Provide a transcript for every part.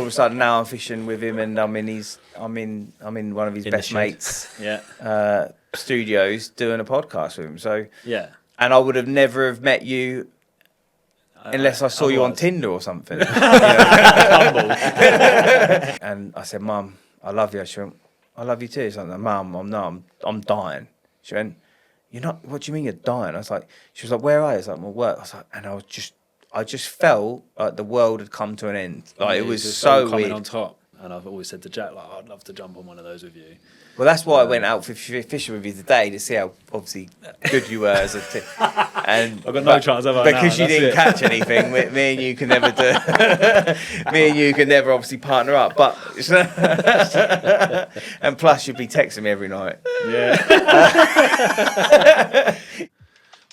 of a sudden now I'm fishing with him, and I'm in one of his best mates' studios doing a podcast with him. So yeah, and I would have never have met you unless I saw you on Tinder or something. And I said, Mum, I love you. She went, I love you too. She's like, Mum, I'm dying. She went, you're not, what do you mean you're dying? I was like, she was like, where are you? I was like, I'm at work. I was like, and I just felt like the world had come to an end. Like, it was so weird. On top. And I've always said to Jack, like, I'd love to jump on one of those with you. Well, that's why I went out fishing with you today, to see how obviously good you were as a and I've got no chance of because you didn't catch anything. Me and you can never do. Me and you can never obviously partner up. But and plus you'd be texting me every night. Yeah.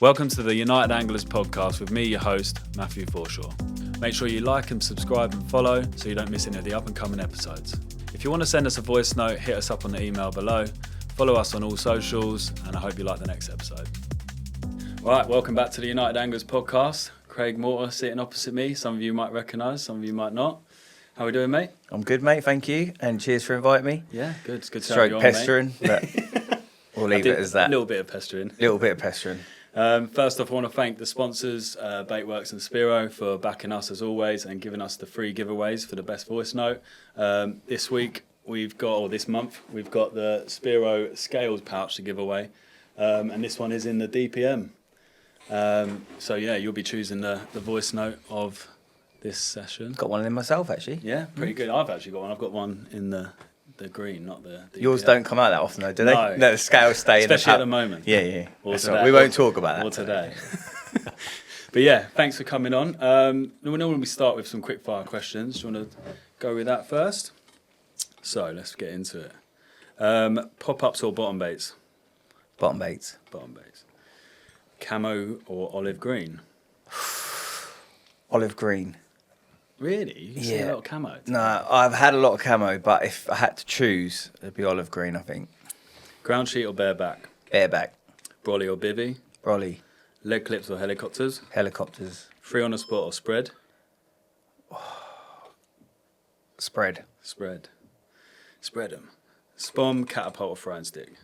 Welcome to the United Anglers podcast with me, your host, Matthew Forshaw. Make sure you like and subscribe and follow so you don't miss any of the up and coming episodes. If you want to send us a voice note, hit us up on the email below. Follow us on all socials, and I hope you like the next episode. Right, welcome back to the United Anglers podcast. Craig Mortimer sitting opposite me. Some of you might recognise, some of you might not. How are we doing, mate? I'm good, mate. Thank you, and cheers for inviting me. Yeah, good. It's good to have you on, pestering, but we'll leave it as that. A little bit of pestering. First off, I want to thank the sponsors, Baitworks and Spiro, for backing us as always and giving us the free giveaways for the best voice note. This month, we've got the Spiro Scales pouch to give away, and this one is in the DPM. So yeah, you'll be choosing the voice note of this session. Got one in myself, actually. Yeah, pretty good. I've actually got one. I've got one in the green, not the DPM. Yours don't come out that often, though, do they? No, the scales stay especially in at the moment. Yeah. Today. We won't talk about that. Or today. But yeah, thanks for coming on. We normally start with some quick fire questions. Do you want to go with that first? So let's get into it. Pop-ups or bottom baits? Bottom baits. Camo or olive green? Olive green. Really? You see a lot of camo? No, I've had a lot of camo, but if I had to choose, it'd be olive green, I think. Ground sheet or bareback? Bareback. Brolly or bivvy? Brolly. Leg clips or helicopters? Helicopters. Free on the spot or spread? Spread. Spread them. Spom, catapult or throwing stick?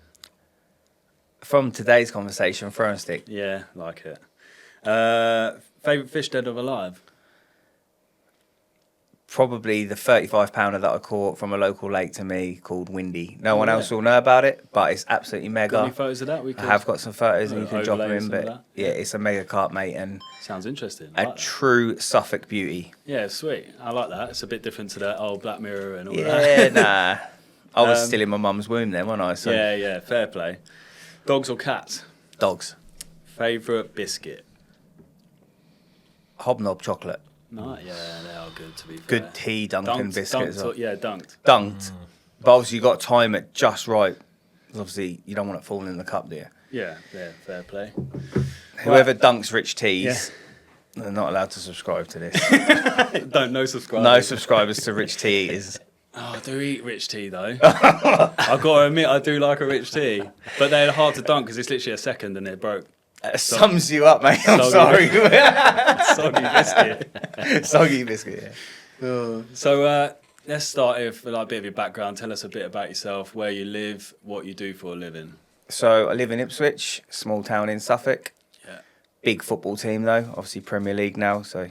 From today's conversation, throwing stick. Yeah, like it. Favourite fish, dead or alive? Probably the 35-pounder that I caught from a local lake to me called Windy. No one else will know about it, but it's absolutely mega. Got any photos of that? I have got some photos and you can drop them in, but yeah, it's a mega carp, mate, and sounds interesting. A true Suffolk beauty. Yeah, sweet. I like that. It's a bit different to that old Black Mirror and all that. Yeah, nah. I was still in my mum's womb then, wasn't I? So. Yeah, fair play. Dogs or cats? Dogs. Favourite biscuit? Hobnob chocolate. No, yeah, they are good, to be fair. Good tea Dunkin' biscuits. Dunked. Dunked. But obviously you've got to time it just right. Obviously you don't want it falling in the cup, do you? Yeah, fair play. Whoever dunks rich teas, they're not allowed to subscribe to this. No subscribers. No subscribers to rich tea eaters. Oh, I do eat rich tea, though. I've got to admit, I do like a rich tea. But they're hard to dunk because it's literally a second and they're broke. Sums you up, mate. I'm sorry. Soggy biscuit. Soggy biscuit, yeah. So let's start with a bit of your background. Tell us a bit about yourself, where you live, what you do for a living. So I live in Ipswich, small town in Suffolk. Yeah. Big football team, though. Obviously Premier League now, so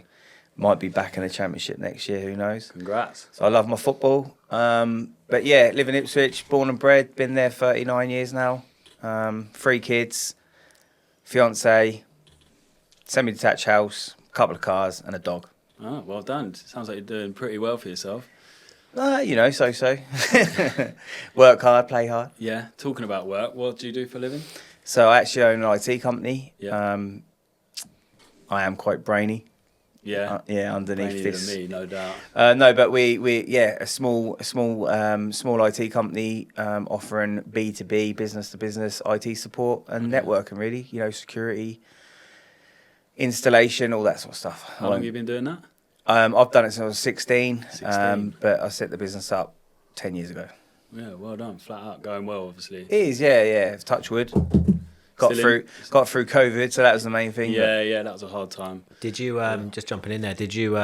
might be back in the Championship next year, who knows. Congrats. So I love my football. But yeah, live in Ipswich, born and bred, been there 39 years now. 3 kids. Fiance, semi-detached house, couple of cars, and a dog. Oh, well done. Sounds like you're doing pretty well for yourself. So. Work hard, play hard. Yeah. Talking about work, what do you do for a living? So I actually own an IT company. Yeah. I am quite brainy. Yeah. Underneath Brainier this. than me, no doubt. No, but we a small IT company offering B2B, business to business IT support and networking, really. Security, installation, all that sort of stuff. How long have you been doing that? I've done it since I was 16. But I set the business up 10 years ago. Yeah, well done. Flat out, going well, obviously. It is, yeah. Touch wood. Got through COVID, so that was the main thing. Yeah, that was a hard time. Did you, just jumping in there, did you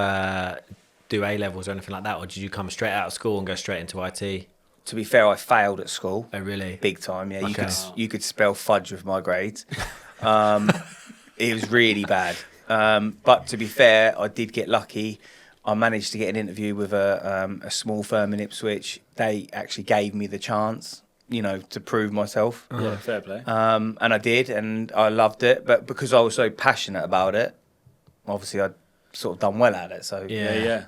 do A-levels or anything like that, or did you come straight out of school and go straight into IT? To be fair, I failed at school. Oh, really? Big time, yeah. Okay. You could spell fudge with my grades. It was really bad. But to be fair, I did get lucky. I managed to get an interview with a small firm in Ipswich. They actually gave me the chance, to prove myself. Yeah, fair play. And I did, and I loved it. But because I was so passionate about it, obviously I'd sort of done well at it. So Yeah.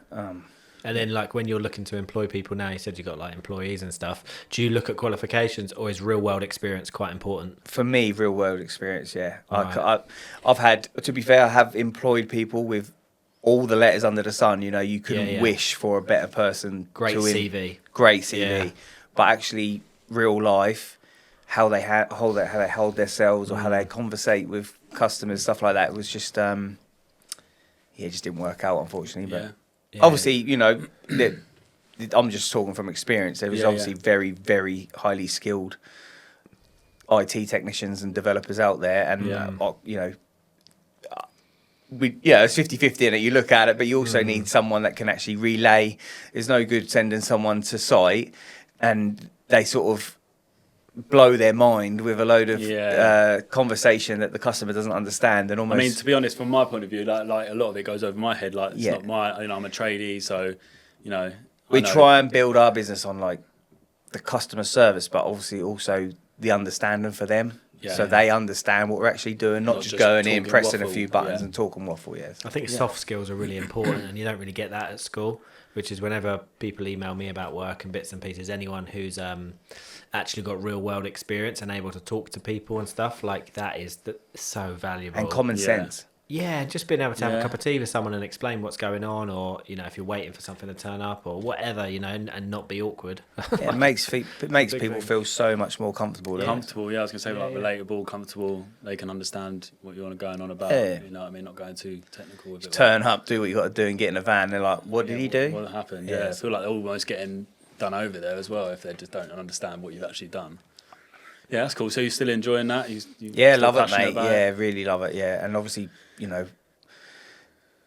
And then, like, when you're looking to employ people now, you said you got like employees and stuff. Do you look at qualifications, or is real world experience quite important? For me, real world experience, yeah. Right. I've had, to be fair, I have employed people with all the letters under the sun. You couldn't Yeah. wish for a better person. Great CV. Great CV. Yeah. But actually, real life, how they hold themselves, or how they conversate with customers, stuff like that, was just, it just didn't work out, unfortunately. But Yeah. obviously, I'm just talking from experience. There was Yeah, obviously very, very highly skilled IT technicians and developers out there, and it's 50-50 in it. You look at it, but you also need someone that can actually relay. There's no good sending someone to site and they sort of blow their mind with a load of conversation that the customer doesn't understand, and almost. I mean, to be honest, from my point of view, like a lot of it goes over my head. Like, it's not my, I'm a tradie, so we try and build our business on like the customer service, but obviously also the understanding for them. So they understand what we're actually doing, not just going in, pressing a few buttons and talking waffle. Yes, I think soft skills are really important, and you don't really get that at school. Which is whenever people email me about work and bits and pieces, anyone who's actually got real world experience and able to talk to people and stuff, like that is so valuable. And common sense. Yeah, just being able to have a cup of tea with someone and explain what's going on, or if you're waiting for something to turn up or whatever, and not be awkward. It makes people feel so much more comfortable. Comfortable, I was gonna say relatable, comfortable. They can understand what you're going on about. Yeah. You know what I mean? Not going too technical with it. Turn up, do what you got to do, and get in a van. They're like, "What did he do? What happened?" Yeah, I feel like they're almost getting done over there as well if they just don't understand what you've actually done. Yeah, that's cool. So you're still enjoying that? Love it, mate. Yeah, really love it. Yeah, and obviously,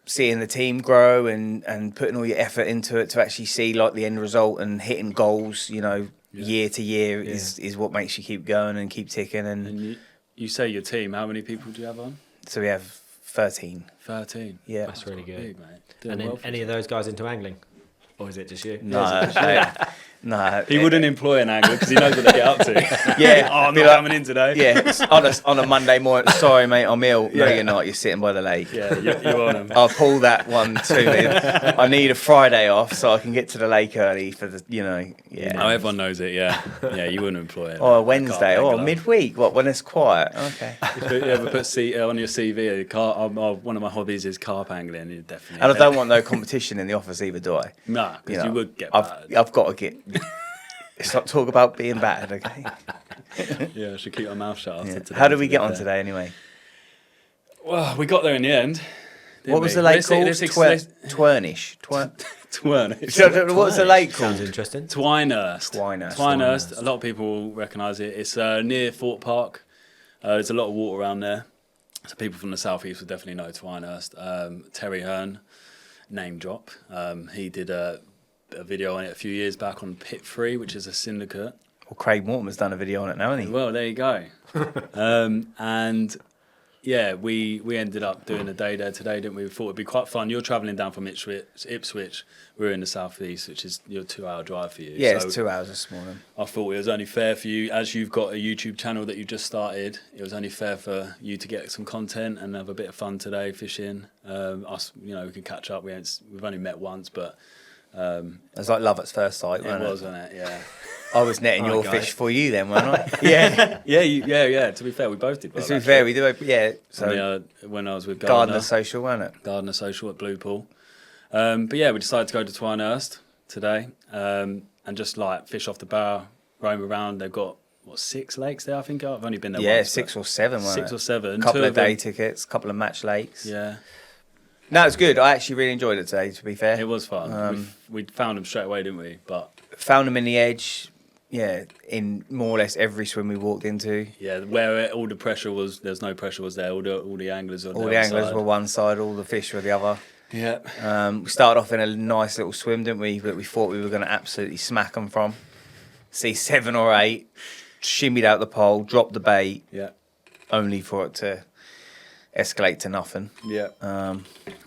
seeing the team grow and putting all your effort into it to actually see like the end result and hitting goals, year to year is what makes you keep going and keep ticking. And you say your team, how many people do you have on? So we have 13. 13. Yeah, that's really good. Big, mate. And then any of those guys into angling, or is it just you? No, he wouldn't employ an angler because he knows what they get up to. I'm not coming in today. Yeah, on a Monday morning. Sorry, mate, I'm ill. No, you're not. You're sitting by the lake. Yeah, you're on them. I'll pull that one to me. I need a Friday off so I can get to the lake early for the, Oh, everyone knows it. Yeah, you wouldn't employ it. Or a Wednesday, or midweek. What, when it's quiet? Okay. If you ever put on your CV, one of my hobbies is carp angling. You definitely. And I don't want no competition in the office either, do I? Nah, because you would get bad. I've got to get. Let's not talk about being bad, okay? Yeah, I should keep my mouth shut after today. How did we get on today, anyway? Well, we got there in the end. What was the lake called? Twynhersh. Twynhersh. What's the lake called? Sounds interesting. Twynhersh. Twynhersh. A lot of people recognise it. It's near Thorpe Park. There's a lot of water around there. So people from the southeast would definitely know Twynhersh. Terry Hearn, name drop. He did a video on it a few years back on Pit 3, which is a syndicate. Well, Craig Mortimer's done a video on it now, hasn't he? Well, there you go. And yeah, we ended up doing a day there today, didn't we? We thought it'd be quite fun. You're travelling down from Ipswich. We're in the southeast, which is your 2-hour drive for you. Yeah, so it's 2 hours this morning. I thought it was only fair for you, as you've got a YouTube channel that you just started. It was only fair for you to get some content and have a bit of fun today fishing. Us, we can catch up. We've only met once, but it was like love at first sight, wasn't it? Yeah. I was netting your fish for you then, wasn't I? Yeah. To be fair, we both did. To be fair, we do. Yeah. So when I was with Gardener Social, wasn't it? Gardener Social at Blue Pool. But yeah, we decided to go to Twynhersh today and just like fish off the bow, roam around. They've got 6 lakes there, I think. I've only been there once. Yeah, 6 or 7. 6 or 7. Couple of day tickets, couple of match lakes. Yeah. No, it's good. I actually really enjoyed it today, to be fair. It was fun. We found them straight away, didn't we? But found them in the edge. Yeah, in more or less every swim we walked into. Yeah, where all the pressure was, there's no pressure was there. All the anglers were all the anglers were one side, all the fish were the other. Yeah. We started off in a nice little swim, didn't we? That we thought we were going to absolutely smack them from. See 7 or 8, shimmied out the pole, dropped the bait, Yeah. only for it to escalate to nothing. Yeah.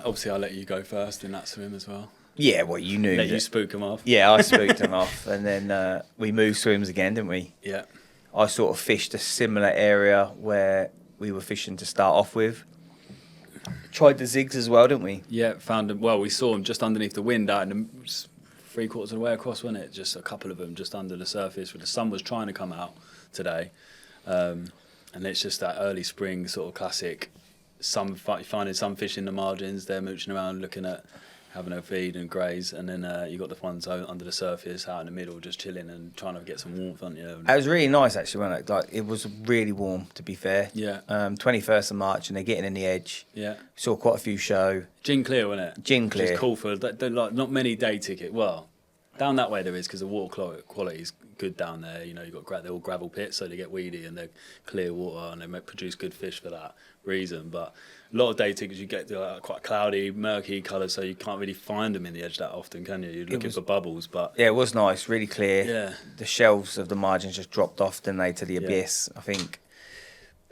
Obviously, I'll let you go first in that swim as well. Yeah, well, you knew Let you that. spook them off. Yeah, I spooked them off, and then we moved swims again, didn't we? Yeah. I sort of fished a similar area where we were fishing to start off with. Tried the zigs as well, didn't we? Yeah, found them. Well, we saw them just underneath the wind out in the 3/4 of the way across, wasn't it? Just a couple of them just under the surface. Where the sun was trying to come out today. And it's just that early spring sort of classic. Finding some fish in the margins. They're mooching around looking at having a feed and graze. And then you got the ones under the surface out in the middle just chilling and trying to get some warmth on you. It was really nice, actually, wasn't it? Like, it was really warm, to be fair. Yeah. 21st of March, and they're getting in the edge. Yeah. Saw quite a few show. Gin clear, wasn't it? Gin Which clear. is cool for like not many day ticket. Well, down that way there is because the water quality is good down there. You know, you've got they're all gravel pits, so they get weedy and they're clear water and they produce good fish for that reason. But a lot of day tickets you get quite cloudy, murky colours, so you can't really find them in the edge that often, can you? You're looking for bubbles, but Yeah, it was nice, really clear. Yeah. The shelves of the margins just dropped off, didn't they, to the abyss, I think.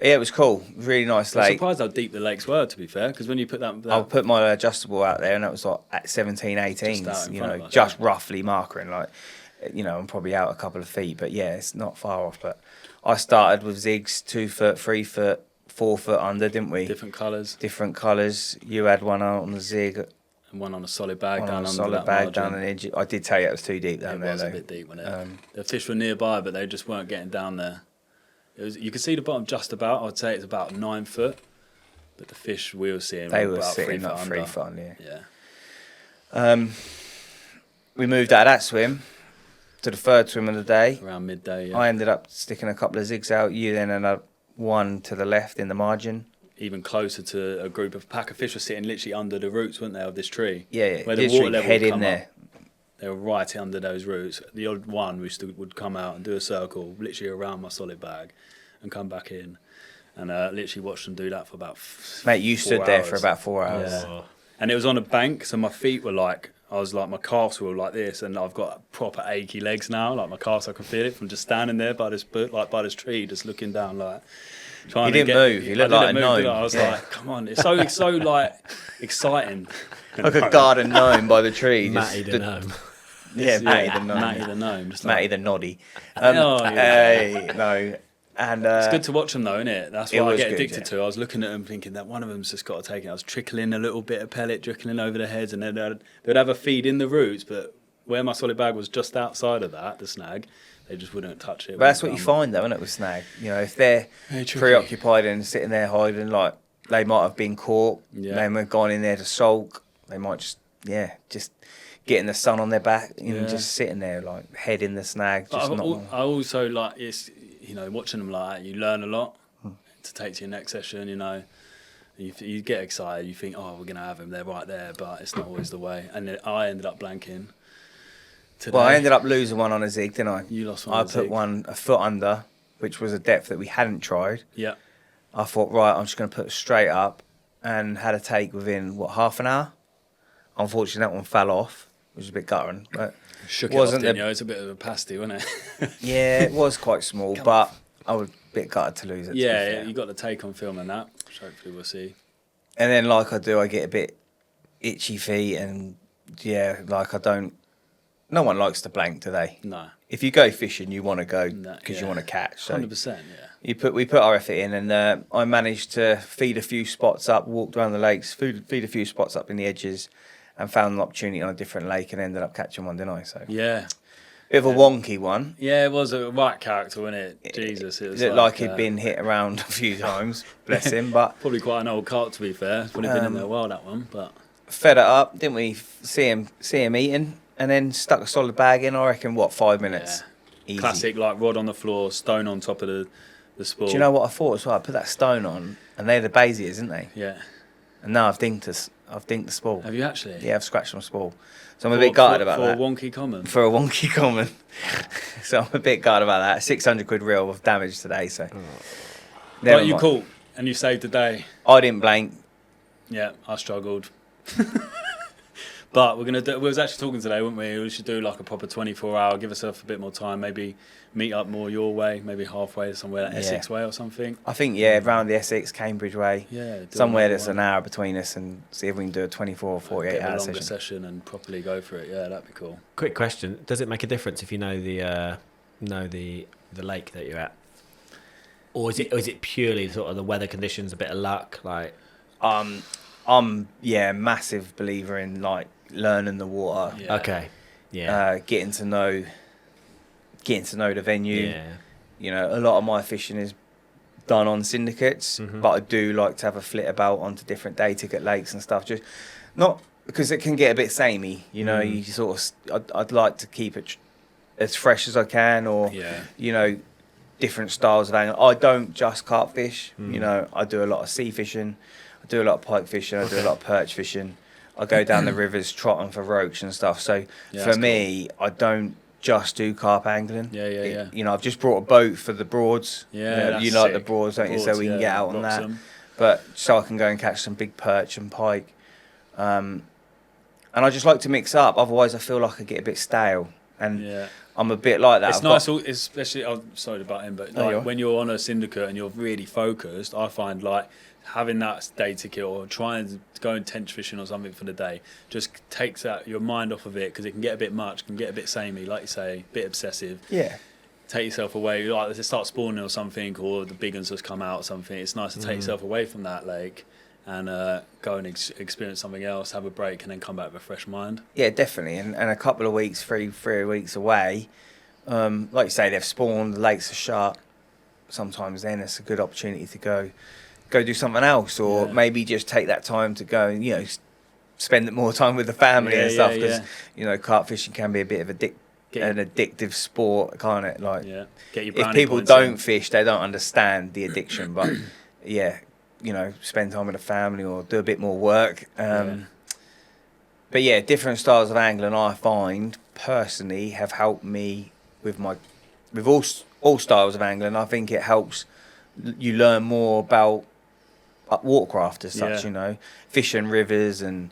Yeah, it was cool. Really nice I'm lake. surprised how deep the lakes were, to be fair, because when you put that I put my adjustable out there, and that was like at 17, 18, Just out in you front know, of us, just yeah. roughly marking. Like, you know, I'm probably out a couple of feet, but yeah, it's not far off. But I started with zigs, 2 foot, 3 foot, 4 foot under, didn't we? different colours Different colours. You had one out on the zig, and one on a solid bag one down on a under solid that bag margin. down an edge. I did tell you it was too deep down It there, was though. a bit deep, wasn't it? The fish were nearby, but they just weren't getting down there. You could see the bottom just about. I'd say it's about 9 foot, but the fish we were seeing They were were about 3 sitting foot up under. 3 foot under, Yeah, We moved out of that swim to the third swim of the day. around midday. Yeah. I ended up sticking a couple of zigs out. You then ended up one to the left in the margin. Even closer to a pack of fish were sitting literally under the roots, weren't they, of this tree? Yeah, Where the literally water level head would in come there. up. They were right under those roots. The odd one would come out and do a circle, literally around my solid bag, and come back in. And literally watched them do that for about Mate, you 4 stood there for hours. about 4 hours. Yeah. And it was on a bank, so my feet were like, my calves were like this, and I've got proper achy legs now. Like my calves, I can feel it from just standing there by this tree, just looking down, like trying You to didn't get. move. You looked I like didn't a move, did gnome. I was Yeah. like, come on, it's so like exciting. Like a garden gnome by the tree. Matty the gnome. Yeah, Matty the gnome. Matty the gnome. Just Matty like, the noddy. Oh, yeah. Hey, no. And it's good to watch them though, isn't it? That's It what I was get good, addicted yeah. to. I was looking at them thinking that one of them's just got to take it. I was trickling a little bit of pellet, trickling over their heads, and then they'd have a feed in the roots, but where my solid bag was just outside of that, the snag, they just wouldn't touch it. But that's what you find, though, isn't it, with snag? You know, if they're Very tricky. preoccupied and sitting there hiding, like, they might have been caught. Yeah. They might have gone in there to sulk. They might just getting the sun on their back, you know, Yeah. just sitting there, like, head in the snag. But Just I also like it's watching them like that, you learn a lot to take to your next session. You know, you get excited. You think, oh, we're gonna have them. They're right there, but it's not always the way. And then I ended up blanking. Today. Well, I ended up losing one on a zig, didn't I? You lost one. I on the put zig. one a foot under, which was a depth that we hadn't tried. Yeah. I thought, right, I'm just going to put it straight up, and had a take within, half an hour? Unfortunately, that one fell off, which was a bit guttering. But Shook wasn't it off, didn't the- you? It's a bit of a pasty, wasn't it? yeah, it was quite small, but I was a bit gutted to lose it. to be Yeah, fair. you got the take on film and that, which hopefully we'll see. And then, like I do, I get a bit itchy feet, and yeah, like I don't. No one likes to blank, do they? No. If you go fishing, you want to go No, because yeah. you want to catch. So 100%, yeah. we put our effort in, and I managed to feed a few spots up, walked around the lakes, feed a few spots up in the edges, and found an opportunity on a different lake, and ended up catching one, didn't I? So Yeah. bit of a wonky one. Yeah, it was a right character, wasn't it? Jesus, it was Looked like he'd been hit around a few times, bless him. But probably quite an old carp, to be fair. It's probably been in there a while, that one, but fed it up, didn't we? See him eating, and then stuck a solid bag in. I reckon 5 minutes. yeah. Easy. Classic, like rod on the floor, stone on top of the spool. Do you know what I thought as well? I put that stone on, and they're the baziers, isn't they? Yeah. And now I've dinked the spool. Have you actually? Yeah, I've scratched my spool. So I'm a bit gutted about that. For a wonky common. For a wonky common. So I'm a bit gutted about that. 600 quid reel of damage today, so. Never But you mind. caught and you saved the day. I didn't blank. Yeah, I struggled. But we're gonna do. We was actually talking today, weren't we? We should do like a proper 24-hour. Give ourselves a bit more time. Maybe meet up more your way. Maybe halfway somewhere, like Essex way or something. I think around the Essex, Cambridge way. Yeah. Somewhere that's an hour between us, and see if we can do a 24 or 48 hour a longer session. session and properly go for it. Yeah, that'd be cool. Quick question: does it make a difference if you know the lake that you're at, or is it purely sort of the weather conditions, a bit of luck, like? I'm a massive believer in like learning the water. Yeah. Okay. Yeah. Getting to know the venue. Yeah. You know, a lot of my fishing is done on syndicates, but I do like to have a flit about onto different day ticket lakes and stuff. Just not because it can get a bit samey. You know, you sort of. I'd like to keep it as fresh as I can, or you know, different styles of angling. I don't just carp fish. You know, I do a lot of sea fishing. I do a lot of pike fishing. I do a lot of perch fishing. I go down the rivers trotting for roach and stuff. So for me, I don't just do carp angling. Yeah. You know, I've just brought a boat for the Broads. Yeah, you like the Broads, don't you? So we can get out on that. But so I can go and catch some big perch and pike. And I just like to mix up. Otherwise, I feel like I get a bit stale. And I'm a bit like that. It's nice, especially. I'm sorry to butt in, but like when you're on a syndicate and you're really focused, I find like having that day ticket or trying to go and tench fishing or something for the day just takes your mind off of it, because it can get a bit much, can get a bit samey, like you say, a bit obsessive. Yeah. Take yourself away, like let's start spawning or something, or the big ones just come out or something. It's nice to take yourself away from that lake and go and experience something else, have a break, and then come back with a fresh mind. Yeah, definitely. And a couple of weeks, three weeks away, like you say, they've spawned, the lakes are shut. Sometimes then it's a good opportunity to go do something else, or maybe just take that time to go and, you know, spend more time with the family and stuff, because you know, carp fishing can be a bit of an addictive sport, can't it? Like, get your if people don't fish, they don't understand the addiction. But you know, spend time with the family or do a bit more work. But different styles of angling, I find personally, have helped me with all styles of angling. I think it helps you learn more about watercraft as such. You know, fishing rivers and,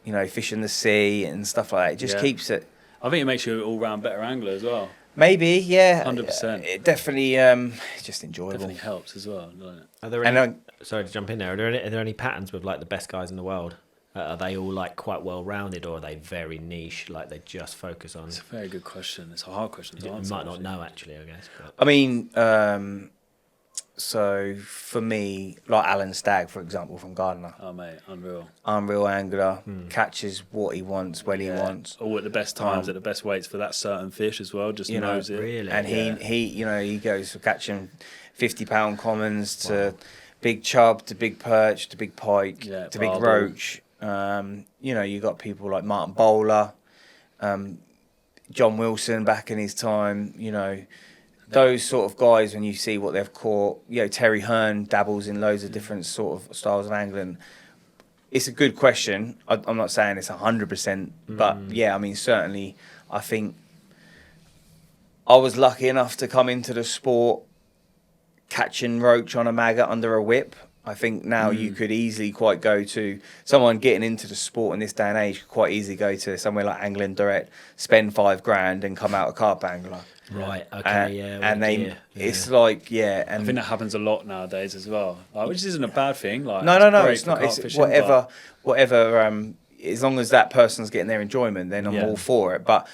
you know, fishing the sea and stuff like that. It just keeps it. I think it makes you an all-round better angler as well. Maybe, 100%. It definitely, it's just enjoyable. Definitely helps as well, doesn't it? Are there any? Sorry to jump in there. Are there any patterns with like the best guys in the world? Are they all like quite well-rounded, or are they very niche? Like they just focus on. It's a very good question. It's a hard question to answer. You might not know actually, I guess. But. I mean, so for me, like Alan Stagg, for example, from Gardner. Oh mate, unreal Angler, catches what he wants when he wants. All at the best times, at the best weights for that certain fish as well. Just knows it. Really. And he you know, he goes from catching 50-pound commons to big chub, to big perch, to big pike, to big roach. You know, you got people like Martin Bowler, John Wilson back in his time. You know, those sort of guys, when you see what they've caught. You know, Terry Hearn dabbles in loads of different sort of styles of angling. It's a good question. I'm not saying it's 100%, but I mean, certainly, I think I was lucky enough to come into the sport catching roach on a maggot under a whip. I think now you could easily quite go to someone getting into the sport in this day and age, could quite easily go to somewhere like Angling Direct, spend $5,000 and come out a carp angler. Right. Okay. And it's like, and I think that happens a lot nowadays as well. Like, which isn't a bad thing. Like, no, it's not. It's whatever. As long as that person's getting their enjoyment, then I'm all for it. But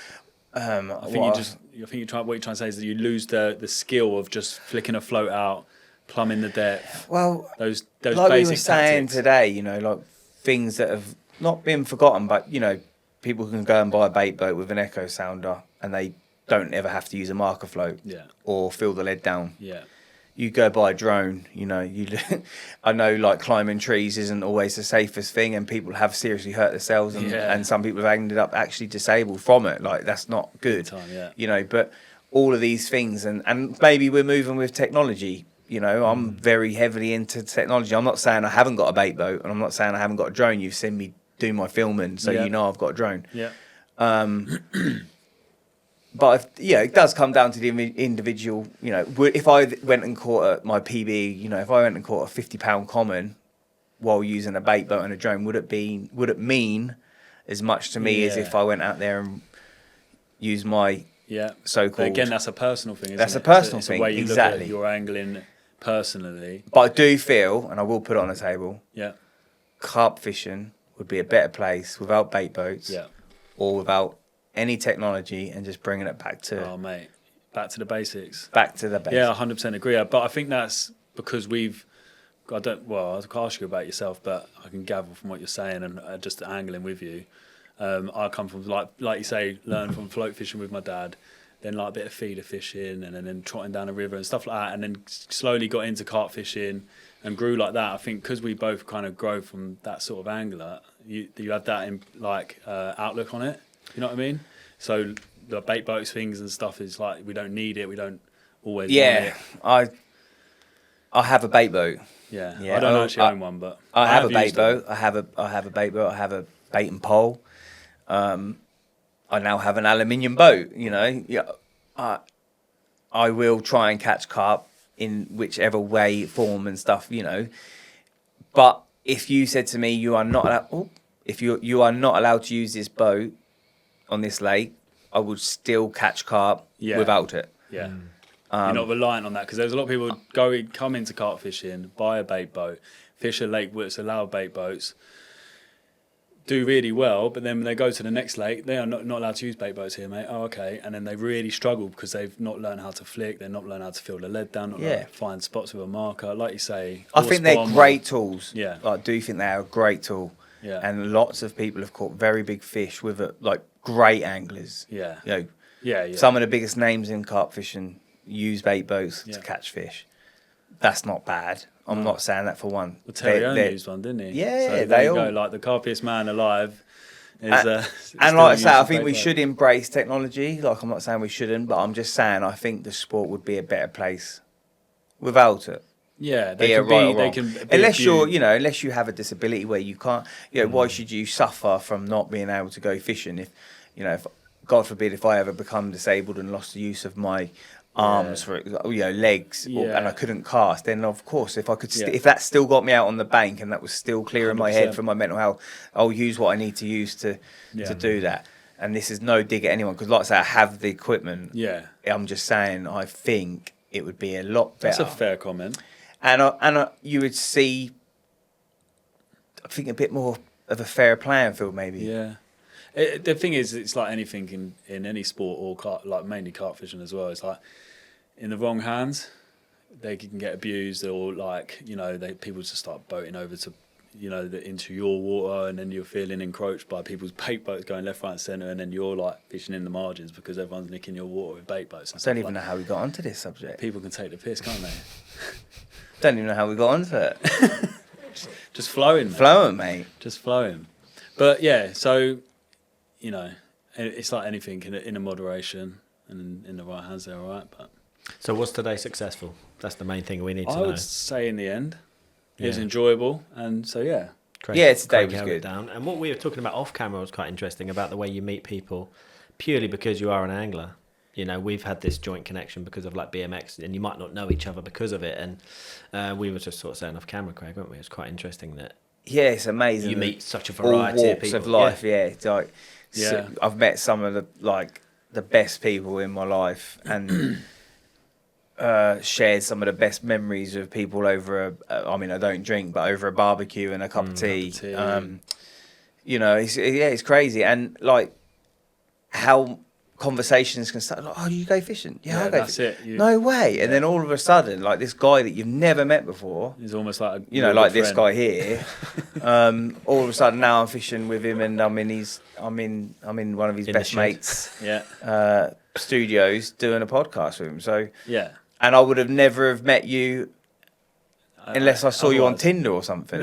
I think what you're trying to say is that you lose the skill of just flicking a float out, plumbing the depth. Well, those like basic we were saying tactics. today, you know, like things that have not been forgotten, but, you know, people can go and buy a bait boat with an echo sounder and they don't ever have to use a marker float or fill the lead down. Yeah. You go buy a drone, you know, I know like climbing trees isn't always the safest thing, and people have seriously hurt themselves, and some people have ended up actually disabled from it. Like, that's not good, you know, but all of these things, and maybe we're moving with technology. You know, I'm very heavily into technology. I'm not saying I haven't got a bait boat, and I'm not saying I haven't got a drone. You've seen me do my filming, so you know I've got a drone. Yeah. But it does come down to the individual. You know, if I went and caught my PB, you know, if I went and caught a 50-pound common while using a bait boat and a drone, would it mean as much to me as if I went out there and used my so-called. But again, that's a personal thing. Isn't That's it? a personal it's thing. The way you exactly. look at your angling personally. But I do feel, and I will put it on the table. Yeah. Carp fishing would be a better place without bait boats. Yeah. Or without any technology, and just bringing it back to. Oh mate, back to the basics. Back to the basics. Yeah, 100% agree. But I think that's because I'll ask you about yourself, but I can gather from what you're saying and just angling with you. I come from, like you say, learn from float fishing with my dad, then like a bit of feeder fishing and then trotting down a river and stuff like that, and then slowly got into carp fishing and grew like that. I think because we both kind of grow from that sort of angler, you have that in outlook on it. You know what I mean? So the bait boats things and stuff is like we don't need it. We don't always. Yeah, want it. I have a bait boat. Yeah. I don't actually own one, but I have a bait boat. I have a bait boat. I have a bait and pole. I now have an aluminium boat. You know, I will try and catch carp in whichever way, form, and stuff. You know, but if you said to me, you are not allowed to use this boat on this lake, I would still catch carp without it. Yeah. You're not reliant on that, because there's a lot of people come into carp fishing, buy a bait boat, fish a lake where it's allowed bait boats, do really well, but then when they go to the next lake, they are not allowed to use bait boats here, mate. Oh, okay. And then they really struggle because they've not learned how to flick, they've not learned how to feel the lead down, not learned how to find spots with a marker. Like you say, I think they're great tools. Yeah. I do think they are a great tool. Yeah. And lots of people have caught very big fish with it, like great anglers. Yeah. You know, yeah. Some of the biggest names in carp fishing use bait boats to catch fish. That's not bad. I'm not saying that for one. Well, Terry Owen used one, didn't he? Yeah, so they all go. Like the carpiest man alive is. And like I say, I think we should embrace technology. Like, I'm not saying we shouldn't, but I'm just saying I think the sport would be a better place without it. Yeah, unless you have a disability where you can't. You know, why should you suffer from not being able to go fishing? If God forbid, if I ever become disabled and lost the use of my arms, for legs, and I couldn't cast, then of course, if I could, if that still got me out on the bank and that was still clear in my head for my mental health, I'll use what I need to use to do that. And this is no dig at anyone, because like I say, I have the equipment. Yeah, I'm just saying, I think it would be a lot better. That's a fair comment. And you would see, I think, a bit more of a fair playing field, maybe. Yeah. The thing is, it's like anything in any sport, or like mainly carp fishing as well. It's like in the wrong hands, they can get abused, or like people just start boating over to into your water, and then you're feeling encroached by people's bait boats going left, right, and centre, and then you're like fishing in the margins because everyone's nicking your water with bait boats. I don't even know how we got onto this subject. People can take the piss, can't they? Don't even know how we got onto it. Just flowing, mate. Flowing, mate. Just flowing. But yeah, so it's like anything in a moderation and in the right hands, they're all right. But so, was today successful? That's the main thing we need to know. I would say in the end, it was enjoyable, and so today was good. Down. And what we were talking about off camera was quite interesting, about the way you meet people purely because you are an angler. We've had this joint connection because of like BMX, and you might not know each other because of it. And we were just sort of saying off camera, Craig, weren't we? It's quite interesting that. Yeah, it's amazing. You meet such a variety all of people. Of life. Yeah, it's like I've met some of the best people in my life, and shared some of the best memories with people over I don't drink, but over a barbecue and a cup of tea. It's crazy, and like how conversations can start. Like, oh, you go fishing? Yeah, I go fishing. No way. And then all of a sudden, like this guy that you've never met before, he's almost like like this guy here. All of a sudden now I'm fishing with him, and I'm in one of his best mates' studios doing a podcast with him. So and I would have never have met you unless I saw you on Tinder or something.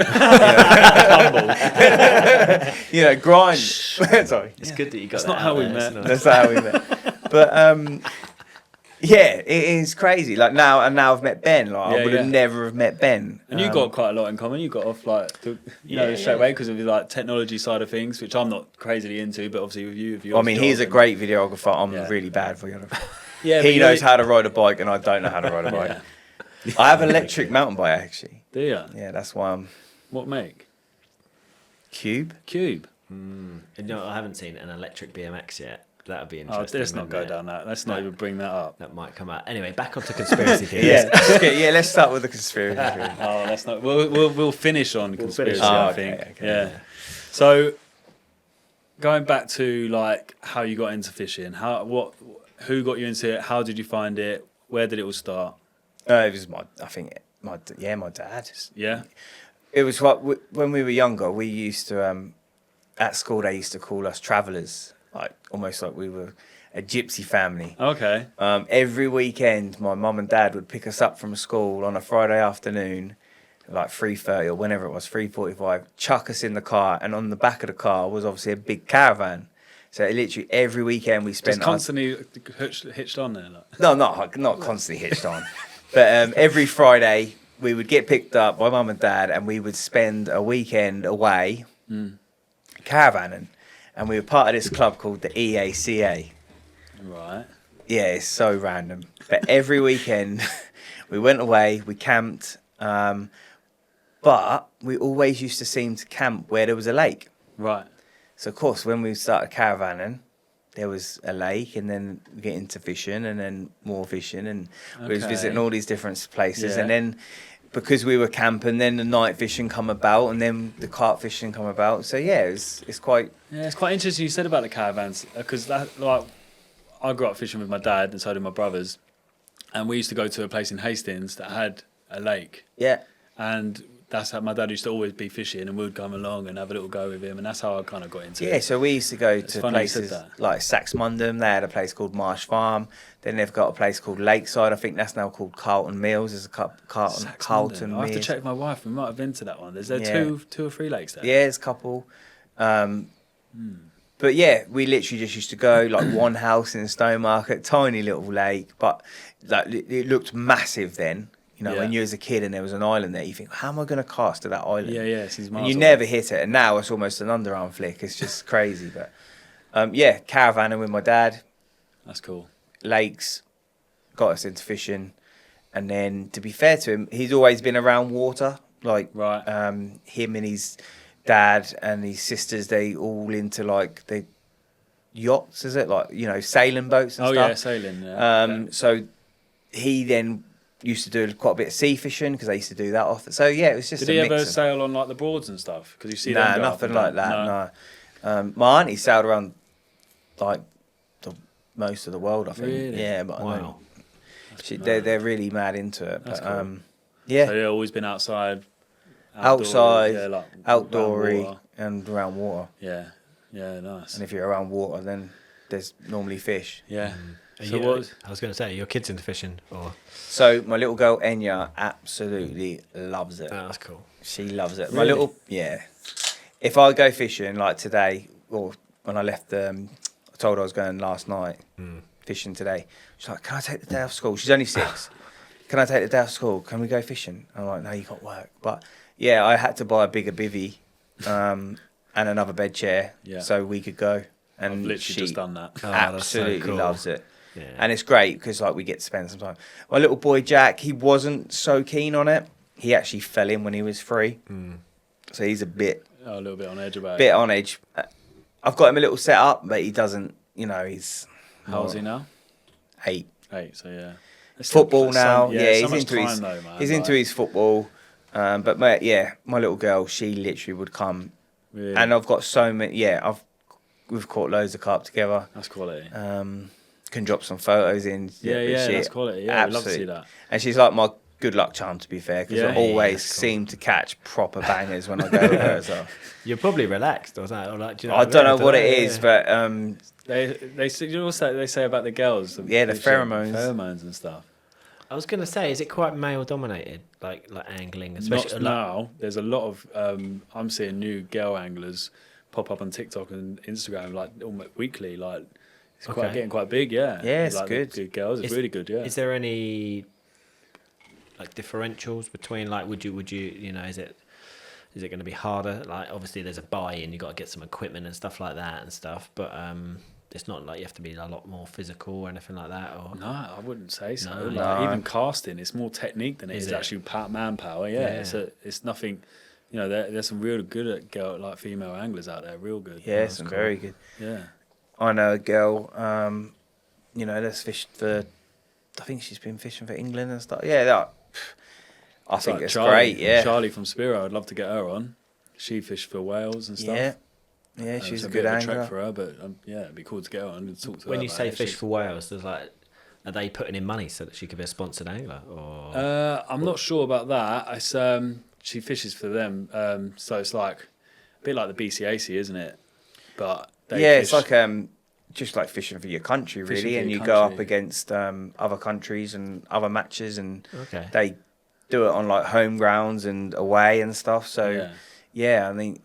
Grind. Sorry. It's good that you got That's not how we met. That's not how we met. But it is crazy. Like now I've met Ben. Like I would have never have met Ben. And you got quite a lot in common. You got off straight away because of the like technology side of things, which I'm not crazily into. But obviously with you, he's a great videographer. I'm really bad videographer. Yeah, he knows how to ride a bike, and I don't know how to ride a bike. I have an electric mountain bike, actually. Do you? Yeah, that's why I'm... What make? Cube. No, I haven't seen an electric BMX yet. That would be Oh, interesting. let's not go down that. Let's not even bring that up. That might come out. Anyway, back onto conspiracy theories. Let's start with the conspiracy theory. Oh, let's not. We'll finish on conspiracy. finish. I Okay, think. okay. Yeah. So, going back to like how you got into fishing, who got you into it? How did you find it? Where did it all start? It was my dad. Yeah. It was when we were younger. We used to at school they used to call us travellers, like almost like we were a gypsy family. Okay. Every weekend, my mum and dad would pick us up from school on a Friday afternoon, like 3:30 or whenever it was, 3:45. Chuck us in the car, and on the back of the car was obviously a big caravan. So literally every weekend we spent Just constantly hitched on there. Like. No, not constantly hitched on. But every Friday we would get picked up by mum and dad, and we would spend a weekend away caravanning. And we were part of this club called the EACA. Right. Yeah, it's so random. But every weekend we went away, we camped, but we always used to seem to camp where there was a lake. Right. So, of course, when we started caravanning, there was a lake, and then we get into fishing, and then more fishing, and we was visiting all these different places. Yeah. And then, because we were camping, then the night fishing come about, and then the carp fishing come about. So, yeah, it's quite... Yeah, it's quite interesting you said about the caravans, because I grew up fishing with my dad, and so did my brothers, and we used to go to a place in Hastings that had a lake. Yeah. And that's how my dad used to always be fishing, and we'd come along and have a little go with him, and that's how I kind of got into it. Yeah, so we used to go to funny you said places that. like Saxmundham. They had a place called Marsh Farm. Then they've got a place called Lakeside. I think that's now called Carlton Mills. There's a Carlton I have to Mills. check with my wife. We might have been to that one. Is there Yeah. two or three lakes there? Yeah, there's a couple. But yeah, we literally just used to go like one house in the Stone Market, tiny little lake, but like it looked massive then. You know, when you was a kid and there was an island there, you think, how am I going to cast to that island? Yeah, it's his And you miles never hit it. And now it's almost an underarm flick. It's just crazy. But caravanning with my dad, That's cool. lakes, got us into fishing. And then, to be fair to him, he's always been around water. Like, Right. him and his dad and his sisters, they all into like the yachts, is it? Like, you know, sailing boats and Oh, stuff. yeah, sailing. Yeah. So he then used to do quite a bit of sea fishing because I used to do that often. So yeah, it was just Did he a mix ever of... sail on like the broads and stuff? Because you see Nah, them go up nothing and like down. that. No. My auntie sailed around like most of the world, I think. Really? Yeah, but Wow. they're really mad into it. That's But, cool. yeah, So you've always been outside. outside, yeah, like outdoory, around water. and around water. Yeah, nice. And if you're around water, then there's normally fish. Yeah. Are So you- what? I was going to say, your kids into fishing, or So my little girl Enya absolutely loves it. that's cool. She loves it. Really? If I go fishing like today, or when I left, I told her I was going last night fishing today. She's like, "Can I take the day off school?" She's only 6. "Can I take the day off school? Can we go fishing?" I'm like, "No, you got work." But yeah, I had to buy a bigger bivvy and another bed chair so we could go. And I've literally she just done that. Oh, that's so absolutely cool. loves it. Yeah. And it's great because like we get to spend some time. My little boy Jack, he wasn't so keen on it. He actually fell in when he was 3, so he's a bit A little bit on edge about bit it. on edge. I've got him a little set up, but he doesn't. You know, he's How old is he now? 8. 8. So yeah. It's Football so- now. yeah, Yeah, so he's much into time his though, man. he's into like, his football. But my little girl, she literally would come, really, and I've got so many. Yeah, we've caught loads of carp together. that's quality. Can drop some photos in. Yeah, she- that's quality. Yeah, I'd love to see that. And she's like my good luck charm, to be fair, because Yeah. I always that's cool. seem to catch proper bangers when I go with her as well. You're probably relaxed, or that, or like, do you know I what don't know mean? what it is, but They say about the girls. Yeah, the pheromones. Pheromones and stuff. I was going to say, is it quite male dominated, like angling, Not especially now. There's a lot of I'm seeing new girl anglers pop up on TikTok and Instagram like almost weekly. Like it's Okay. getting quite big. Yeah, Yeah, it's like, good. The good girls. It's really good. Yeah. Is there any like differentials between like would you is it going to be harder? Like obviously there's a buy-in, you got to get some equipment and stuff like that and stuff, but it's not like you have to be a lot more physical or anything like that. Or No, I wouldn't say so. No. Like, No. even casting, it's more technique than it Is is it? actually manpower. Yeah, Yeah. it's nothing You know, there's some real good at like female anglers out there, real good. Yeah, some very good. Yeah. I know a girl, you know, that's fished for, I think she's been fishing for England and stuff. Yeah, I think like it's Charlie, great, yeah. Charlie from Spiro, I'd love to get her on. She fished for Wales and stuff. Yeah, she's a bit good of a angler. trek for her, but yeah, it'd be cool to get her on and talk to her. When you about say it. fish for whales, there's like, are they putting in money so that she could be a sponsored angler? Or I'm not sure about that. It's, she fishes for them, so it's like a bit like the BCAC, isn't it? But it's like just like fishing for your country, Fishing really, for and your you go up country. against other countries and other matches, and okay, they do it on like home grounds and away and stuff. So yeah, I mean,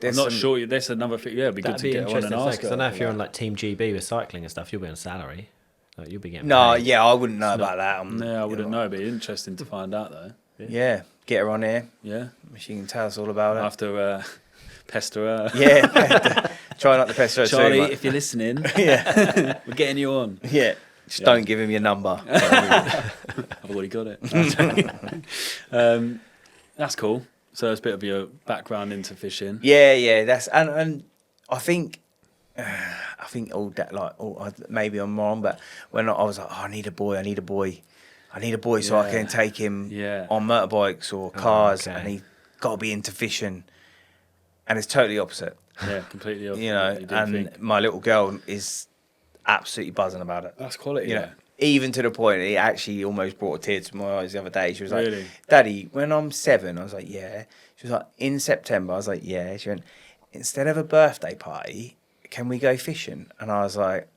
I'm not sure. That's another thing. Yeah, it'd be good that'd to be get on and interesting. ask Because her. I know if you're on like Team GB with cycling and stuff, you'll be on salary. Like, you'll be getting No, paid. yeah, I wouldn't know about that. I wouldn't know. It'd be interesting to find out though. Yeah, get her on here. Yeah, She can tell us all about I'll it. have to pester her. Yeah, try not to pester her Charlie, too much. if you're listening, Yeah, we're getting you on. yeah. Just don't give him your number. I've already got it. That's cool. So that's a bit of your background into fishing. Yeah. That's and I think all that maybe I'm wrong, but when I was like, I need a boy, so I can take him on motorbikes or cars, okay. and he got to be into fishing, and it's totally opposite. Yeah, completely. Opposite You know, what you didn't and think. my little girl is absolutely buzzing about it. That's quality. You know, even to the point it actually almost brought a tear to my eyes the other day. She was like, Really? "Daddy, when I'm 7," I was like, "Yeah." She was like, "In September," I was like, "Yeah." She went, "Instead of a birthday party, can we go fishing?" And I was like,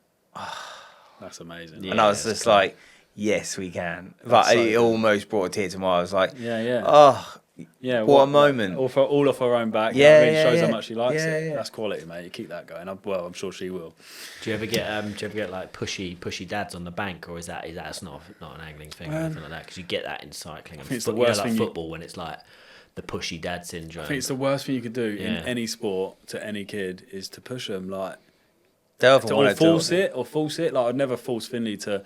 That's amazing. and I was just like, "Yes, we can." But so it good. almost brought a tear to my eyes. I was like, Yeah. "Oh, Yeah, what a moment." All off her own back. Yeah, It really shows yeah. how much she likes Yeah, it. yeah. That's quality, mate. You keep that going. I'm sure she will. Do you ever get like pushy dads on the bank, or is that's not an angling thing or anything like that? Because you get that in cycling. I think it's the worst like thing football when it's like the pushy dad syndrome. I think it's the worst thing you could do in Yeah. any sport to any kid is to push them like they'll or force it. Like I'd never force Finley to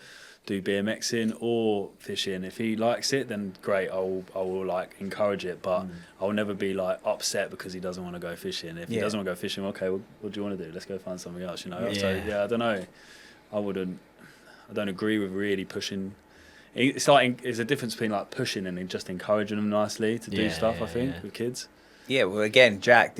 do BMXing or fishing. If he likes it, then great. I will like encourage it, but I'll never be like upset because he doesn't want to go fishing. If he doesn't want to go fishing, okay, well, what do you want to do? Let's go find something else. You know. Yeah. So I don't know. I don't agree with really pushing. It's like it's a difference between like pushing and just encouraging them nicely to do stuff. I think with kids. Yeah, well, again, Jack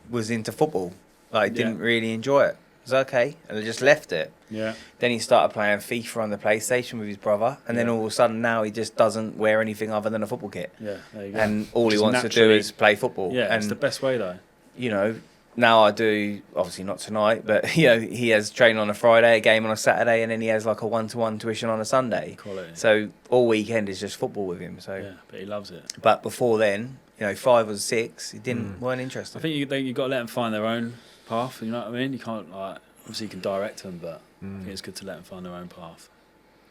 was into football. Like, didn't really enjoy it. It was okay, and I just left it. Yeah. Then he started playing FIFA on the PlayStation with his brother, and then all of a sudden now he just doesn't wear anything other than a football kit. Yeah. There you go. And all he Just wants to do naturally- is play football. Yeah, and it's the best way though. you know, now I do, obviously not tonight, but you know, he has training on a Friday, a game on a Saturday, and then he has like a 1-to-1 tuition on a Sunday. Quality. So all weekend is just football with him. So, Yeah, but he loves it. but before then, you know, 5 or 6, he weren't interested. I think you got to let them find their own path. You know what I mean? You can't like obviously you can direct them, but I think it's good to let them find their own path.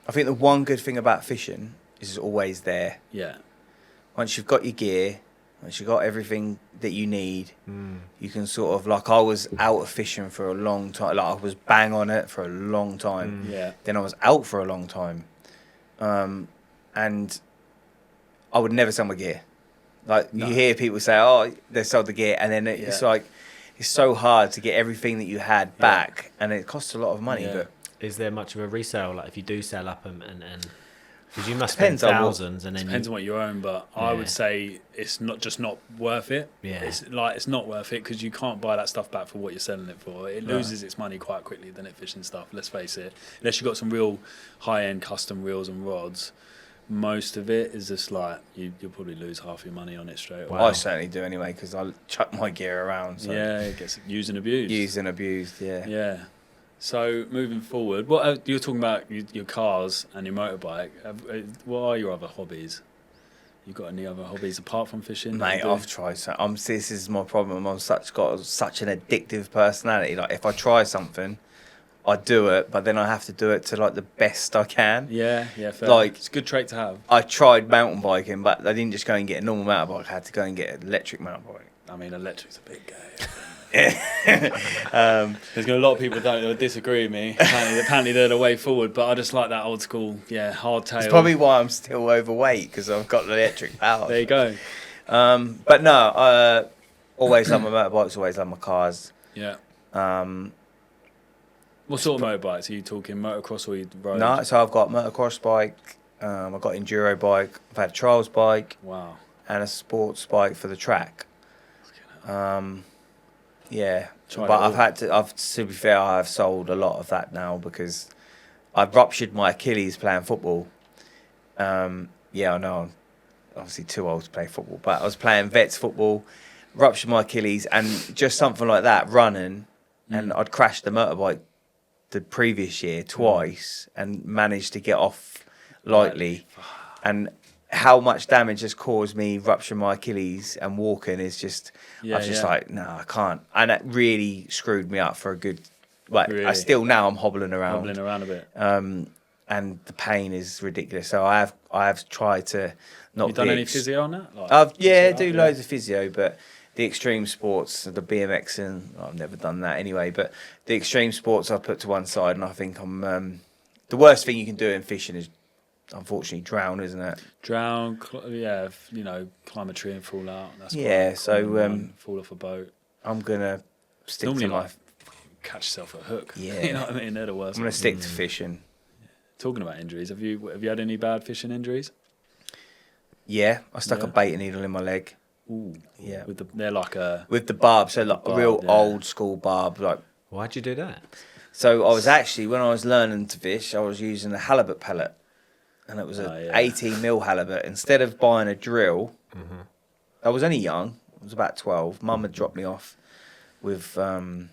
I think the one good thing about fishing is it's always there. Yeah, Once you've got your gear, once you've got everything that you need, you can sort of, like, I was out of fishing for a long time. Like, I was bang on it for a long time. yeah, Then I was out for a long time. And I would never sell my gear. Like, No. you hear people say, oh, they sold the gear, and then it's like, it's so hard to get everything that you had back, and it costs a lot of money. Yeah. But Is there much of a resale? Like if you do sell up and because you must Depends spend on what- thousands and then depends on what you own, but I would say it's not worth it. Yeah. It's not worth it because you can't buy that stuff back for what you're selling it for. It loses its money quite quickly, than it fishing stuff. Let's face it. Unless you've got some real high-end custom reels and rods, most of it is just like you'll probably lose half your money on it straight away. Wow. I certainly do anyway, because I chuck my gear around. So. Yeah, it gets used and abused. Used and abused, yeah. Yeah. So moving forward, what you're talking about your cars and your motorbike. What are your other hobbies? You got any other hobbies apart from fishing? that Mate, you do? I've tried so. This is my problem. I've got such an addictive personality. Like, if I try something, I do it, but then I have to do it to like the best I can. Yeah, fair. Like- It's a good trait to have. I tried mountain biking, but I didn't just go and get a normal mountain bike. I had to go and get an electric mountain bike. I mean, electric's a big game. Um, There's going to be a lot of people that disagree with me. Apparently they're the way forward, but I just like that old school, hardtail. it's probably why I'm still overweight, because I've got the electric power. There you go. But no, always love my motorbikes, always love my cars. Yeah. Um, What sort of motorbikes? Are you talking motocross or you road? no, so I've got motocross bike, I've got enduro bike, I've had a trials bike, Wow. and a sports bike for the track. Yeah, Tried but it all. to be fair, I've sold a lot of that now because I've ruptured my Achilles playing football. Yeah, I know I'm obviously too old to play football, but I was playing vets football, ruptured my Achilles, and just something like that, running, and I'd crashed the motorbike the previous year twice and managed to get off lightly. And how much damage has caused me rupturing my Achilles and walking is just, I was just like, no, I can't. And it really screwed me up for a good, like, Really? now I'm hobbling around. Hobbling around a bit. And the pain is ridiculous. So I have tried to not. You done any physio on that? Like, I do loads of physio, but the extreme sports, the BMX, and I've never done that anyway. But the extreme sports I've put to one side, and I think I'm the worst thing you can do in fishing is unfortunately drown, isn't it? Drown, climb a tree and fall out. That's fall off a boat. I'm gonna stick Normally to my. like catch yourself a hook. Yeah. You know what I mean? They're the worst. I'm gonna stick to fishing. Talking about injuries, have you had any bad fishing injuries? Yeah, I stuck a bait needle in my leg. Ooh, yeah. They're like a with the barb, so like a real yeah. old school barb. Like, Why'd you do that? So I was actually, when I was learning to fish, I was using a halibut pellet, and it was a 18 mil halibut. Instead of buying a drill, I was only young. I was about 12. Mum had dropped me off with one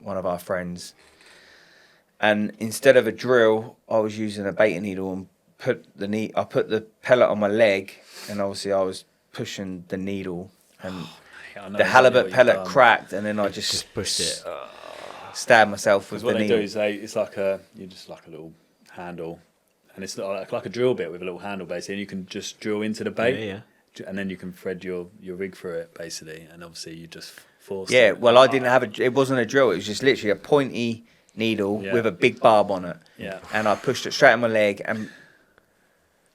of our friends. And instead of a drill, I was using a bait needle and I put the pellet on my leg, and obviously I was pushing the needle, and the halibut pellet cracked, and then I just pushed it. Stabbed myself with the needle. What they do is it's like a little handle, and it's like a drill bit with a little handle basically, and you can just drill into the bait, and then you can thread your rig through it basically, and obviously you just force. Yeah, well, I didn't have it wasn't a drill. It was just literally a pointy needle with a big barb on it. Yeah. And I pushed it straight on my leg, and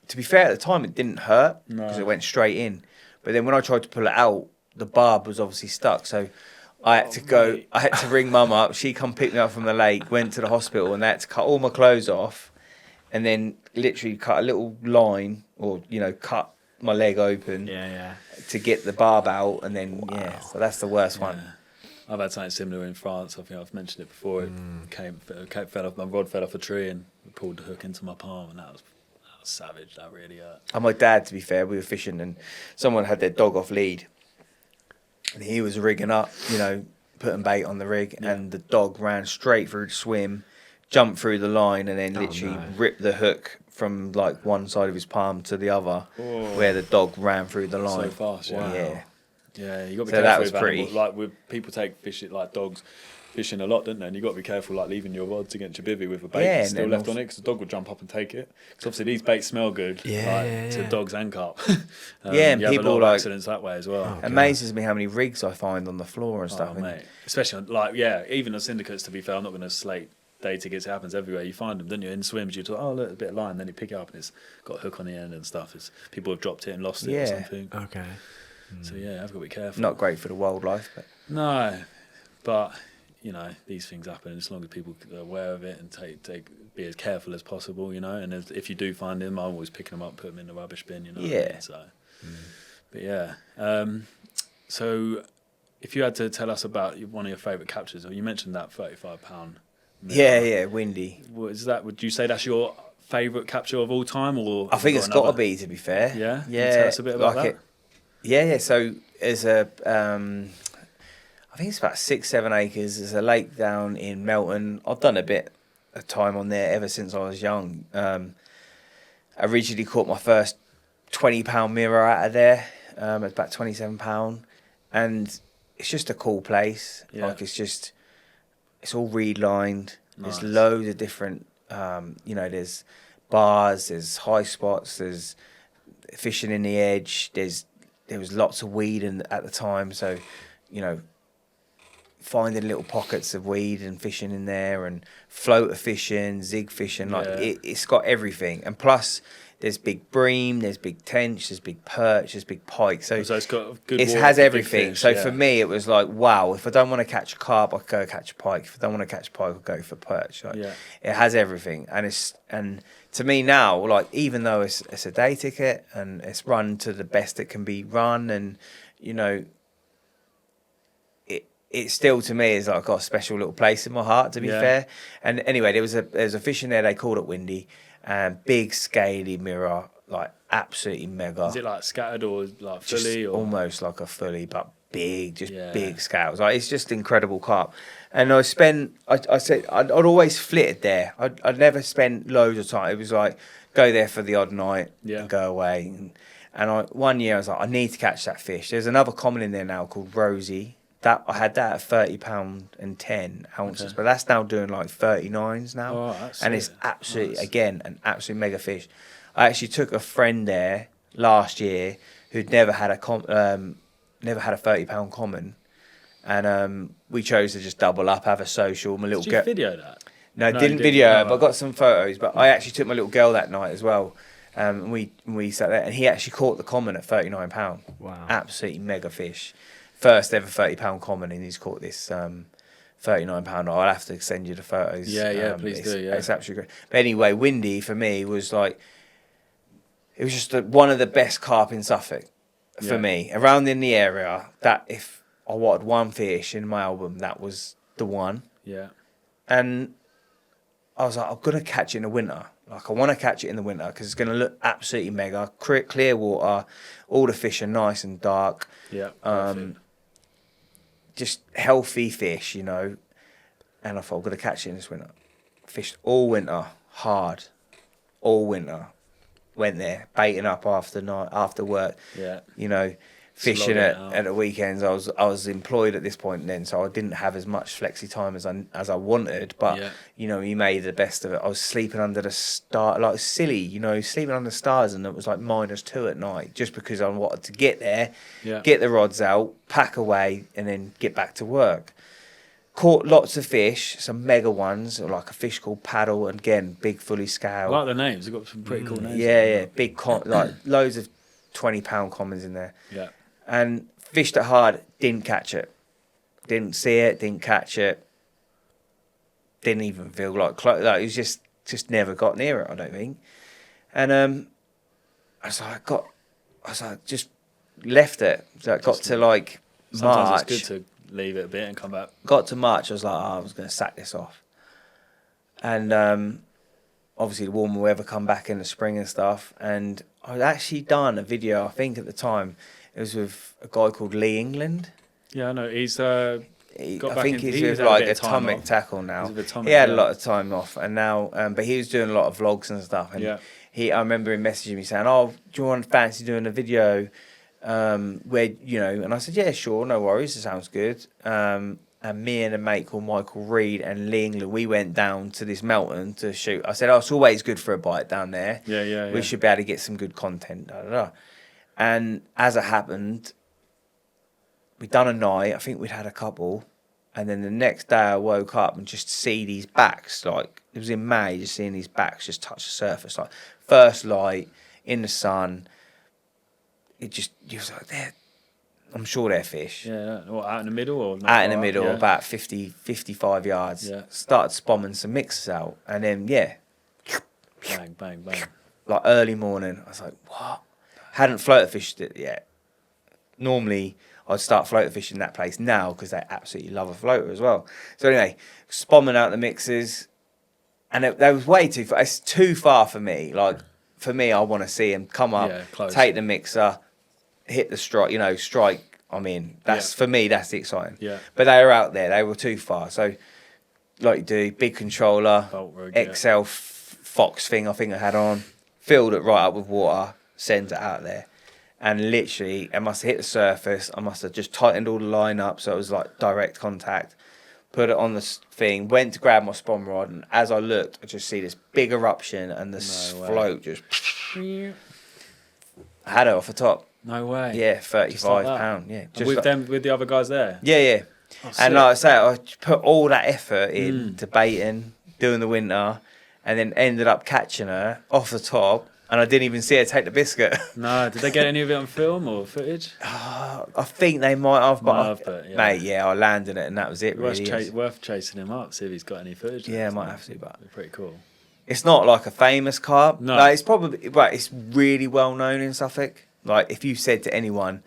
to be fair, at the time it didn't hurt because it went straight in. But then when I tried to pull it out, the barb was obviously stuck. So I had to go. I had to ring Mum up. She come pick me up from the lake, went to the hospital, and they had to cut all my clothes off, and then literally cut a little line, or cut my leg open. To get the barb out, and then so that's the worst one. I've had something similar in France. I think I've mentioned it before. It fell off. My rod fell off a tree and pulled the hook into my palm, and that was savage. That really hurt. And my dad, to be fair, we were fishing, and someone had their dog off lead, and he was rigging up, putting bait on the rig, and the dog ran straight through the swim, jumped through the line, and then literally ripped the hook from like one side of his palm to the other, where the dog ran through the line. So fast, yeah, you got to be careful. That was with pretty. Animals. Like with people take fishing like dogs fishing a lot, don't they? And you got to be careful, like leaving your rods against your bivvy with a bait still left on it, because the dog will jump up and take it. Because obviously these baits smell good, to dogs and carp. And you people have a lot of accidents that way as well. Amazes me how many rigs I find on the floor and stuff. Mate. Especially even the syndicates. To be fair, I'm not going to slate day tickets. It happens everywhere. You find them, don't you? In swims, you talk, look, a bit of line, then you pick it up and it's got a hook on the end and stuff. People have dropped it and lost it or something. Okay. So I've got to be careful. Not great for the wildlife, but no, but these things happen. As long as people are aware of it and be as careful as possible, And if you do find them, I'm always picking them up, put them in the rubbish bin. What I mean? So, but so if you had to tell us about one of your favourite captures, or you mentioned that £35. windy. Would you say that's your favourite capture of all time, or I think it's got to be, to be fair. Yeah. Yeah. Can you tell us a bit about that. Yeah. So there's a, I think it's about 6-7 acres. There's a lake down in Melton. I've done a bit of time on there ever since I was young. I originally caught my first £20 mirror out of there. It's about £27, and it's just a cool place. Yeah. Like it's all reed lined. Nice. There's loads of different, there's bars, there's high spots, there's fishing in the edge. There was lots of weed at the time, so finding little pockets of weed and fishing in there, and floater fishing, zig fishing. Like it's got everything, and plus there's big bream, there's big tench, there's big perch, there's big pike. So it's got good. It has everything. So for me, it was like, wow. If I don't want to catch a carp, I could go catch a pike. If I don't want to catch a pike, I'll go for perch. Like, it has everything, and to me now, like even though it's a day ticket and it's run to the best it can be run, and you know. It still to me is like got a special little place in my heart, to be fair. And anyway, there was a fish in there. They called it Windy, big scaly mirror, like absolutely mega. Is it like scattered or like fully? Or? Almost like a fully, but big, big scales. Like it's just incredible carp. And I said I'd always flitted there. I'd never spent loads of time. It was like go there for the odd night and go away. And one year I was like, I need to catch that fish. There's another common in there now called Rosie. That I had that at £30 and 10 ounces, but that's now doing like 39s now. Oh, and it's absolutely again an absolute mega fish. I actually took a friend there last year who'd never had a £30 common, and we chose to just double up, have a social. My little Did you video that? No, didn't video it, but I got some photos. But I actually took my little girl that night as well. And we sat there, and he actually caught the common at £39. Wow, absolutely mega fish. First ever £30 common, and he's caught this £39. I'll have to send you the photos. Please do. Yeah, it's absolutely great. But anyway, Windy for me was like, it was just one of the best carp in Suffolk for me around in the area. That if I wanted one fish in my album, that was the one. Yeah, and I was like, I'm gonna catch it in the winter. Like I want to catch it in the winter because it's gonna look absolutely mega, clear water, all the fish are nice and dark. Yeah. Just healthy fish, you know. And I thought, I'm going to catch it in this winter. Fished all winter, hard, all winter. Went there, baiting up after work. Yeah. You know, fishing at the weekends. I was employed at this point then, so I didn't have as much flexi time as I wanted. But you know, you made the best of it. I was sleeping under the star, like silly, you know, sleeping under the stars, and it was like -2 at night, just because I wanted to get there, get the rods out, pack away, and then get back to work. Caught lots of fish, some mega ones, like a fish called paddle, and again, big fully scale. I like the names. They've got some pretty cool names. Yeah, big like loads of £20 commons in there. Yeah. And fished it hard, didn't catch it. Didn't see it, didn't catch it. Didn't even feel like it was just never got near it, I don't think. And I was like, just left it. So I got to like March. Sometimes it's good to leave it a bit and come back. Got to March, I was like, I was going to sack this off. And obviously the warmer weather come back in the spring and stuff. And I'd actually done a video, I think at the time, it was with a guy called Lee England. Yeah, I know. He's I think he's with like Atomic Tackle now. He had a lot of time off, and now, but he was doing a lot of vlogs and stuff. And I remember him messaging me saying, "Oh, do you want fancy doing a video where you know?" And I said, "Yeah, sure, no worries. It sounds good." And me and a mate called Michael Reed and Lee England, we went down to this mountain to shoot. I said, "Oh, it's always good for a bite down there. We should be able to get some good content." And as it happened, we'd done a night. I think we'd had a couple, and then the next day I woke up and just see these backs. Like it was in May, just seeing these backs just touch the surface. Like first light in the sun, you was like, I'm sure they're fish. Yeah. What, out in the middle or not? Out in the middle, about 50, 55 yards. Yeah. Started spomming some mixers out, and then bang, bang, bang. Like early morning, I was like, what? Hadn't floater fished it yet. Normally, I'd start floater fishing that place now because they absolutely love a floater as well. So anyway, spomming out the mixers, and that was way too far. It's too far for me. Like for me, I want to see him come up, take the mixer, hit the strike. You know, strike. I'm in. That's for me. That's the exciting. Yeah. But they were out there. They were too far. So, like you do, big controller, XL Fox thing. I think I had on, filled it right up with water. Sent it out there, and literally it must have hit the surface. I must have just tightened all the line up so it was like direct contact. Put it on the thing, went to grab my spawn rod, and as I looked, I just see this big eruption and the float just I had it off the top. No way. Yeah, £35. Yeah, just with the other guys there. Yeah. And like I say, I put all that effort into baiting, doing the winter, and then ended up catching her off the top, and I didn't even see her take the biscuit. No, did they get any of it on film or footage? I think they might have, mate, I landed it, and that was it. Really, worth chasing him up, see if he's got any footage. Yeah, I might have to, but pretty cool. It's not like a famous carp. No, like, it's probably, but it's really well known in Suffolk. Like, if you said to anyone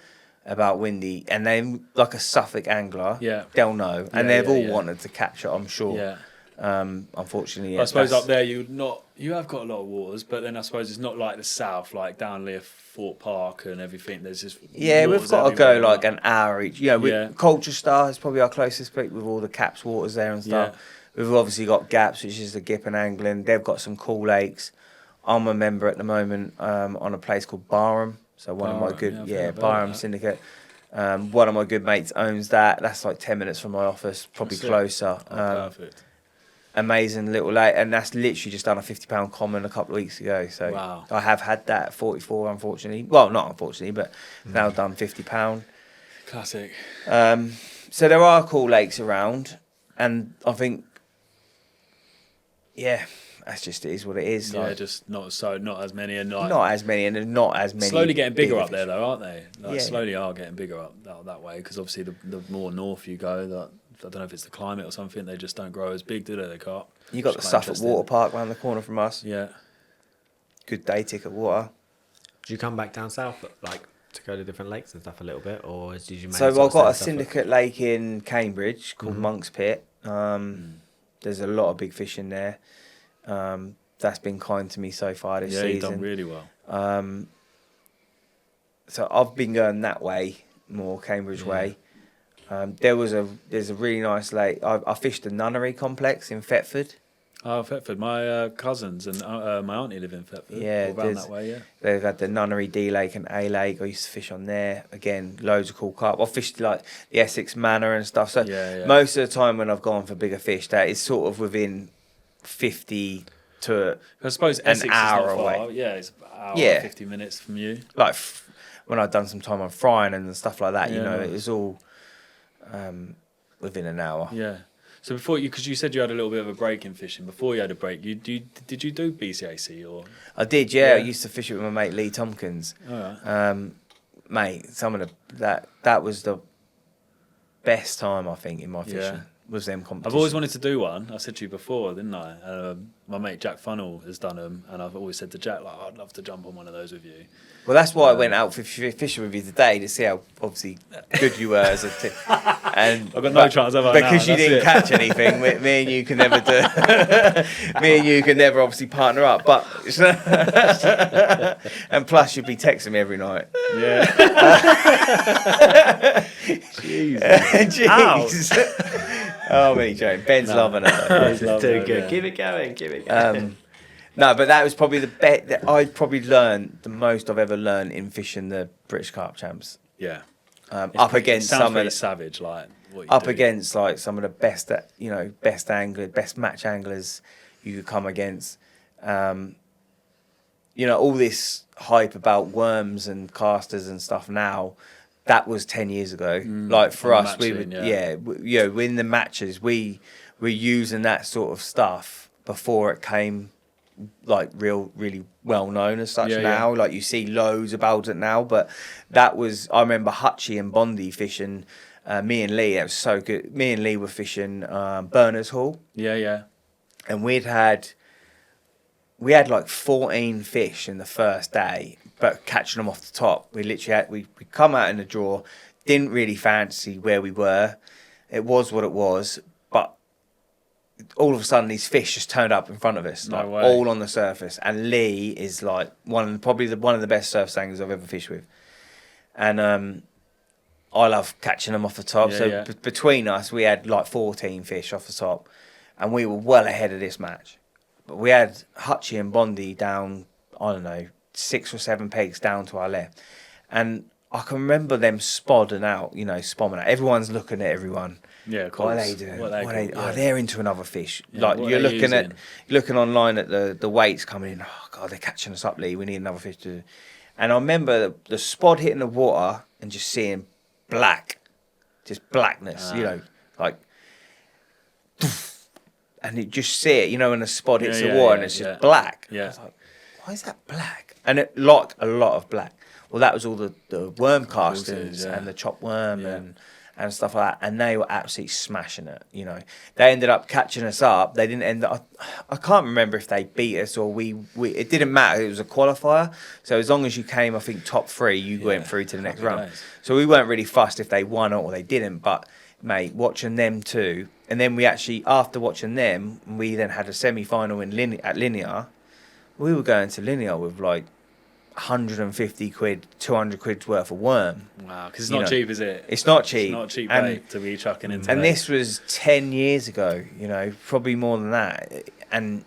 about Windy, and then like a Suffolk angler, they'll know, and they've all wanted to catch it, I'm sure. Yeah. Unfortunately, I suppose up there you have got a lot of waters, but then I suppose it's not like the south, like down near Fort Park and everything. There's just we've got to go like an hour each. Culture Star is probably our closest peak with all the caps waters there and stuff. We've obviously got Gaps, which is the Gip and Angling. They've got some cool lakes. I'm a member at the moment on a place called Barham. So one of my good Barham Syndicate. One of my good mates owns that. That's like 10 minutes from my office, probably closer. Perfect. Amazing little lake, and that's literally just done a £50 common a couple of weeks ago. So I have had that at 44, unfortunately. Well, not unfortunately, but now done £50. Classic. So there are cool lakes around, and I think, that's just, it is what it is. Yeah, like, just not as many, and not as many, and not as many. Slowly getting bigger up there, though, aren't they? Slowly are getting bigger up that way, because obviously the more north you go, I don't know if it's the climate or something, they just don't grow as big, do they? They can't. You got the Suffolk Water Park around the corner from us. Yeah. Good day ticket water. Did you come back down south, like, to go to different lakes and stuff a little bit, or did you? So I've got a syndicate lake in Cambridge called Monk's Pit. There's a lot of big fish in there. That's been kind to me so far this season. Yeah, you've done really well. So I've been going that way, more Cambridge way. There's a really nice lake. I fished the Nunnery complex in Thetford. Oh, Thetford. My cousins and my auntie live in Thetford. Yeah, around that way. They've had the Nunnery D Lake and A Lake. I used to fish on there. Again, loads of cool carp. I fished like the Essex Manor and stuff. So most of the time when I've gone for bigger fish, that is sort of within 50 to I suppose an Essex hour is not far. away. Yeah, it's an hour, 50 minutes from you. Like when I've done some time on frying and stuff like that, it was all within an hour. Yeah. So before because you said you had a little bit of a break in fishing. Before you had a break, did you do BCAC or? I did, yeah. I used to fish it with my mate Lee Tompkins. All right. Mate, some of that was the best time I think in my fishing. Was them competitions. I've always wanted to do one. I said to you before, didn't I? My mate Jack Funnell has done them, and I've always said to Jack, like, I'd love to jump on one of those with you. Well, that's why I went out fishing with you today, to see how obviously good you were as a team. And I've got no chance of because you didn't catch anything. Me and you can never do. Me and you can never obviously partner up. But and plus you'd be texting me every night. Yeah. Jeez. Oh, me joking. Ben's loving it. It's too good. Yeah. Keep it going. No, but that was probably the best that I'd probably learned the most I've ever learned in fishing the British Carp Champs. Yeah. Up against some of the savage, like what you up do. against like some of the best, best anglers, best match anglers you could come against. All this hype about worms and casters and stuff now. That was 10 years ago. Like for us, we would, in the matches, we were using that sort of stuff before it came like really well known as such now. Like you see loads about it now, but that was, I remember Hutchie and Bondi fishing, me and Lee, it was so good. Me and Lee were fishing Berners Hall. Yeah. And we had like 14 fish in the first day, but catching them off the top. We literally had, we come out in the draw, didn't really fancy where we were. It was what it was, but all of a sudden these fish just turned up in front of us, like all on the surface. And Lee is like one of the best surf anglers I've ever fished with. And I love catching them off the top. Between us, we had like 14 fish off the top, and we were well ahead of this match. But we had Hutchie and Bondi down, I don't know, 6 or 7 pegs down to our left. And I can remember them spodding out, spomming out. Everyone's looking at everyone. Yeah, of course. What are they doing? Oh, they're into another fish. Yeah, like you're looking online at the weights coming in. Oh God, they're catching us up, Lee. We need another fish to. And I remember the spod hitting the water and just seeing black, just blackness. like, and it just see it, in a spot hits the Yeah, water yeah, and it's just yeah. black. Yeah. I was like, why is that black? And it like a lot of black. Well, that was all the worm castings yeah. and the chopped worm Yeah. and stuff like that, and they were absolutely smashing it. They ended up catching us up. They didn't end up. I can't remember if they beat us or we. It didn't matter. It was a qualifier. So as long as you came, I think top 3, you went through to the next Happy round. days. So we weren't really fussed if they won or they didn't. But mate, watching them two, and then we actually after watching them, we then had a semi-final at Linear. We were going to Linear with like 150 quid, 200 quid's worth of worm. Wow, because it's not cheap, is it? It's not cheap. It's not cheap, And- bait to be chucking into. And bait. this was 10 years ago, probably more than that. And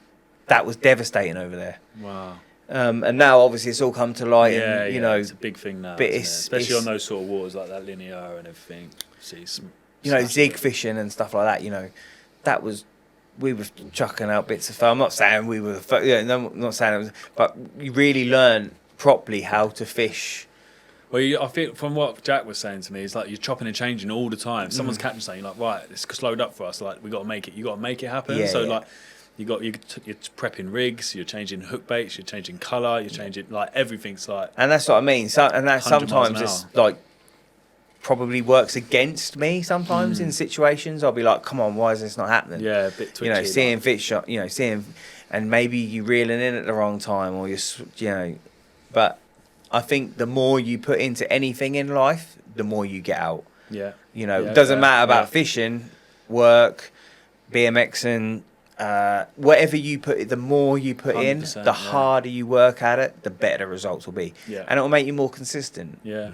that was devastating over there. Wow. And now, obviously, it's all come to light. Yeah, and, it's a big thing now, but isn't it? it's- Especially it's- on those sort of waters like that Linear and everything. See, some zig fishing and stuff like that, that was, we were chucking out bits of foam. I'm not saying we were, no, I'm not saying it was, but you really learn properly how to fish. Well, I feel from what Jack was saying to me, it's like you're chopping and changing all the time. If Mm. someone's catching something, you're like, right, it's slowed up for us. Like, we got to make it. You got to make it happen. Yeah, so yeah. like, you're prepping rigs, you're changing hook baits, you're changing colour, you're changing like everything's like. And that's what I mean. So, and that 100 miles sometimes an it's hour. like probably works against me sometimes in situations. I'll be like, come on, why is this not happening? Yeah, a bit twitchy. Seeing like. fish shot, seeing, and maybe you reeling in at the wrong time or but I think the more you put into anything in life, the more you get out. Yeah. It doesn't fair. matter about Yeah. fishing, work, BMXing, whatever you put, the more you put in, 100%, the yeah. harder you work at it, the better the results will be. Yeah. And it will make you more consistent. Yeah.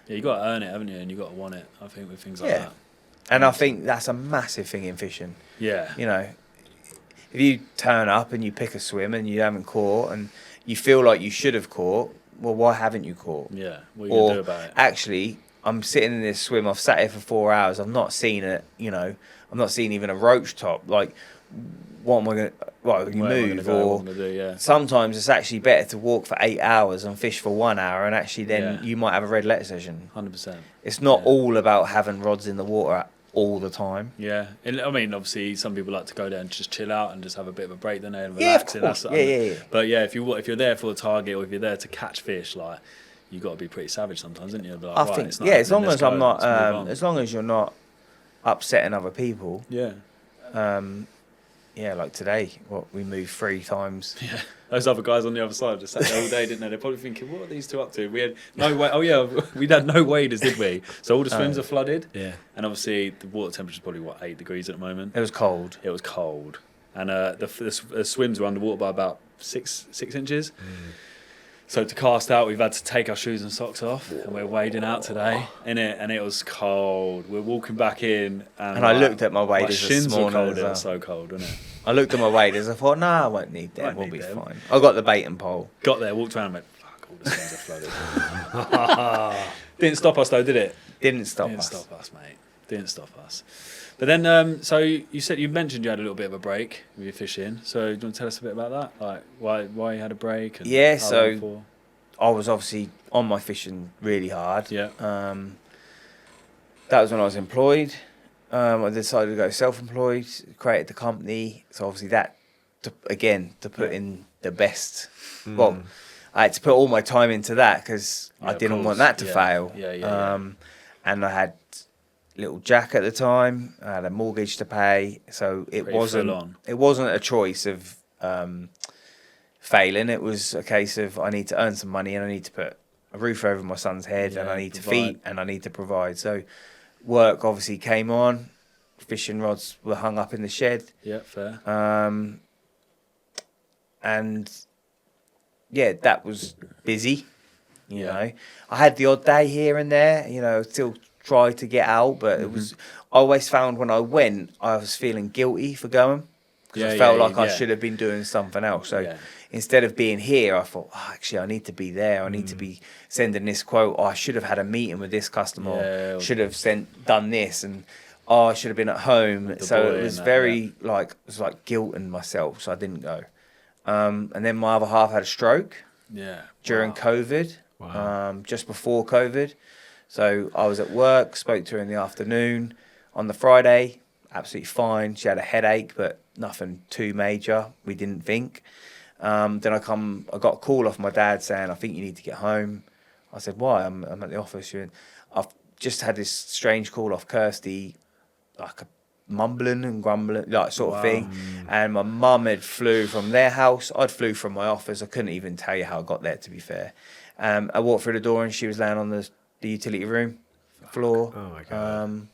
Yeah, you got to earn it, haven't you? And you got to want it. I think with things like Yeah. that. And I think that's a massive thing in fishing. Yeah. If you turn up and you pick a swim and you haven't caught and you feel like you should have caught, well, why haven't you caught? Yeah. What are you gonna do about it? Actually, I'm sitting in this swim, I've sat here for 4 hours, I've not seen it, I'm not seeing even a roach top. Like, what am I going to, well, you Where am I gonna move, go? What or am I gonna do? Yeah. sometimes it's actually better to walk for 8 hours and fish for 1 hour, and actually then Yeah. you might have a red letter session. 100%. It's not Yeah. all about having rods in the water all the time. Yeah, I mean, obviously, some people like to go there and just chill out and just have a bit of a break, don't they, and Yeah, of relax. course. And Yeah. But yeah, if you're there for a target or if you're there to catch fish, like you got to be pretty savage sometimes, don't you? Like, I right, think, it's not yeah, as happening, long let's as I'm go, not, let's move on. as long as you're not upsetting other people. Yeah, Yeah, like today, we moved 3 times. yeah. Those other guys on the other side just sat there all day, didn't they? They're probably thinking, what are these two up to? We had no way. Oh yeah, we had no waders, did we? So all the swims are flooded. Yeah. And obviously the water temperature is probably 8 degrees at the moment. It was cold. It was cold, and the swims were underwater by about 6 inches. So to cast out, we've had to take our shoes and socks off, and we're wading out today in it, and it was cold. We're walking back in, And I looked at my waders this shins were morning cold. as It well. was so cold, wasn't it? I looked at my waders. I thought, I won't need them. Won't We'll need be them. fine. I got the bait and pole. Got there, walked around, and went, fuck, all the swims are flooded. Didn't stop us though, did it? Didn't stop Didn't us. stop us, mate. Didn't stop us. But then, so you mentioned you had a little bit of a break with your fishing. So do you want to tell us a bit about that? Like why you had a break? And Yeah, how so- long for? I was obviously on my fishing really hard. Yeah. That was when I was employed. I decided to go self-employed, created the company. So obviously that, to put in the best. Well, I had to put all my time into that because Yeah, I of didn't course. want that to Yeah. fail. Yeah. And I had little Jack at the time. I had a mortgage to pay, so it Pretty full on. wasn't a choice of failing. It was a case of I need to earn some money and I need to put a roof over my son's head and Yeah, I need to provide. feed and I need to provide. So work obviously came on. Fishing rods were hung up in the shed. Yeah, fair. And yeah, that was busy. You Yeah. know, I had the odd day here and there. Still tried to get out, but it was. I always found when I went, I was feeling guilty for going because I Yeah, felt yeah, like I yeah. should have been doing something else. So Yeah. instead of being here, I thought, actually, I need to be there. I need to be sending this quote. I should have had a meeting with this customer. Yeah. Should have done this, and I should have been at home. The So boy it was and that, very it was like guilting myself. So I didn't go. And then my other half had a stroke Yeah. during Wow. COVID, Wow. just before COVID. So I was at work, spoke to her in the afternoon. On the Friday, absolutely fine. She had a headache, but nothing too major, we didn't think. Then I got a call off my dad saying, I think you need to get home. I said, why? I'm at the office. She went, I've just had this strange call off Kirsty, like a mumbling and grumbling, like sort of thing. And my mum had flew from their house. I'd flew from my office. I couldn't even tell you how I got there, to be fair. I walked through the door and she was laying on the utility room floor. Oh my God.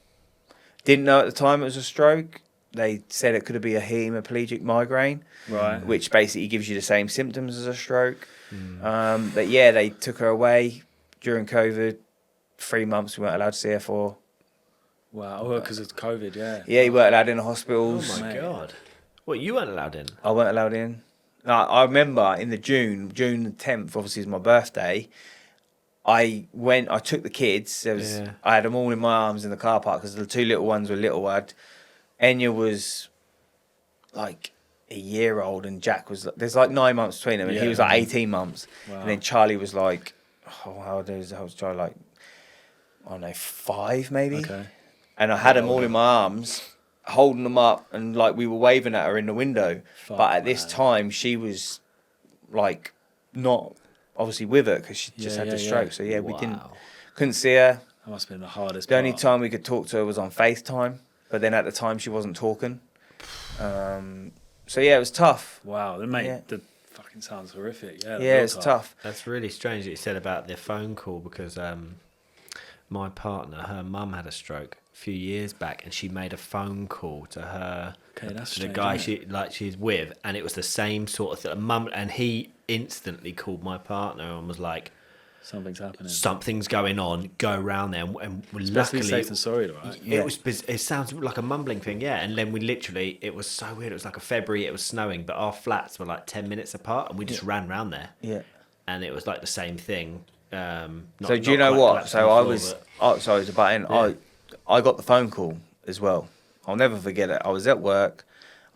Didn't know at the time it was a stroke. They said it could be a hemiplegic migraine, Right. which basically gives you the same symptoms as a stroke. But yeah, they took her away during COVID. 3 months we weren't allowed to see her for. Wow. Well, because it's COVID, yeah. Yeah, you weren't allowed in the Oh hospitals. my God. What, you weren't allowed in? I weren't allowed in. I remember in the June the 10th, obviously is my birthday. I took the kids. I had them all in my arms in the car park because the two little ones were little. Enya was like a year old and Jack was, there's like 9 months between them, and he was like 18 months. Wow. And then Charlie was like, how old was Charlie? Like, I don't know, 5 maybe. Okay. And I had them all in my arms, holding them up, and like we were waving at her in the window. But at this time, she was like not obviously with her because she just had the stroke. So yeah, we couldn't see her. That must have been the hardest The part. only time we could talk to her was on FaceTime, but then at the time she wasn't talking. So yeah, it was tough. Wow, that fucking sounds horrific. Yeah, Yeah, it's tough. That's really strange that you said about the phone call because my partner, her mum had a stroke a few years back, and she made a phone call to her, Okay, that's the strange, guy isn't she's with, and it was the same sort of thing. Mum, and he instantly called my partner and was like, Something's happening. "Something's going on. Go round there." And Best luckily, be safe than sorry, right? it sounds like a mumbling thing, yeah. And then it was so weird. It was like a February. It was snowing, but our flats were like 10 minutes apart, and we just ran round there. Yeah. And it was like the same thing. So do you know what? So I was, sorry to butt in. Yeah. I got the phone call as well. I'll never forget it. I was at work.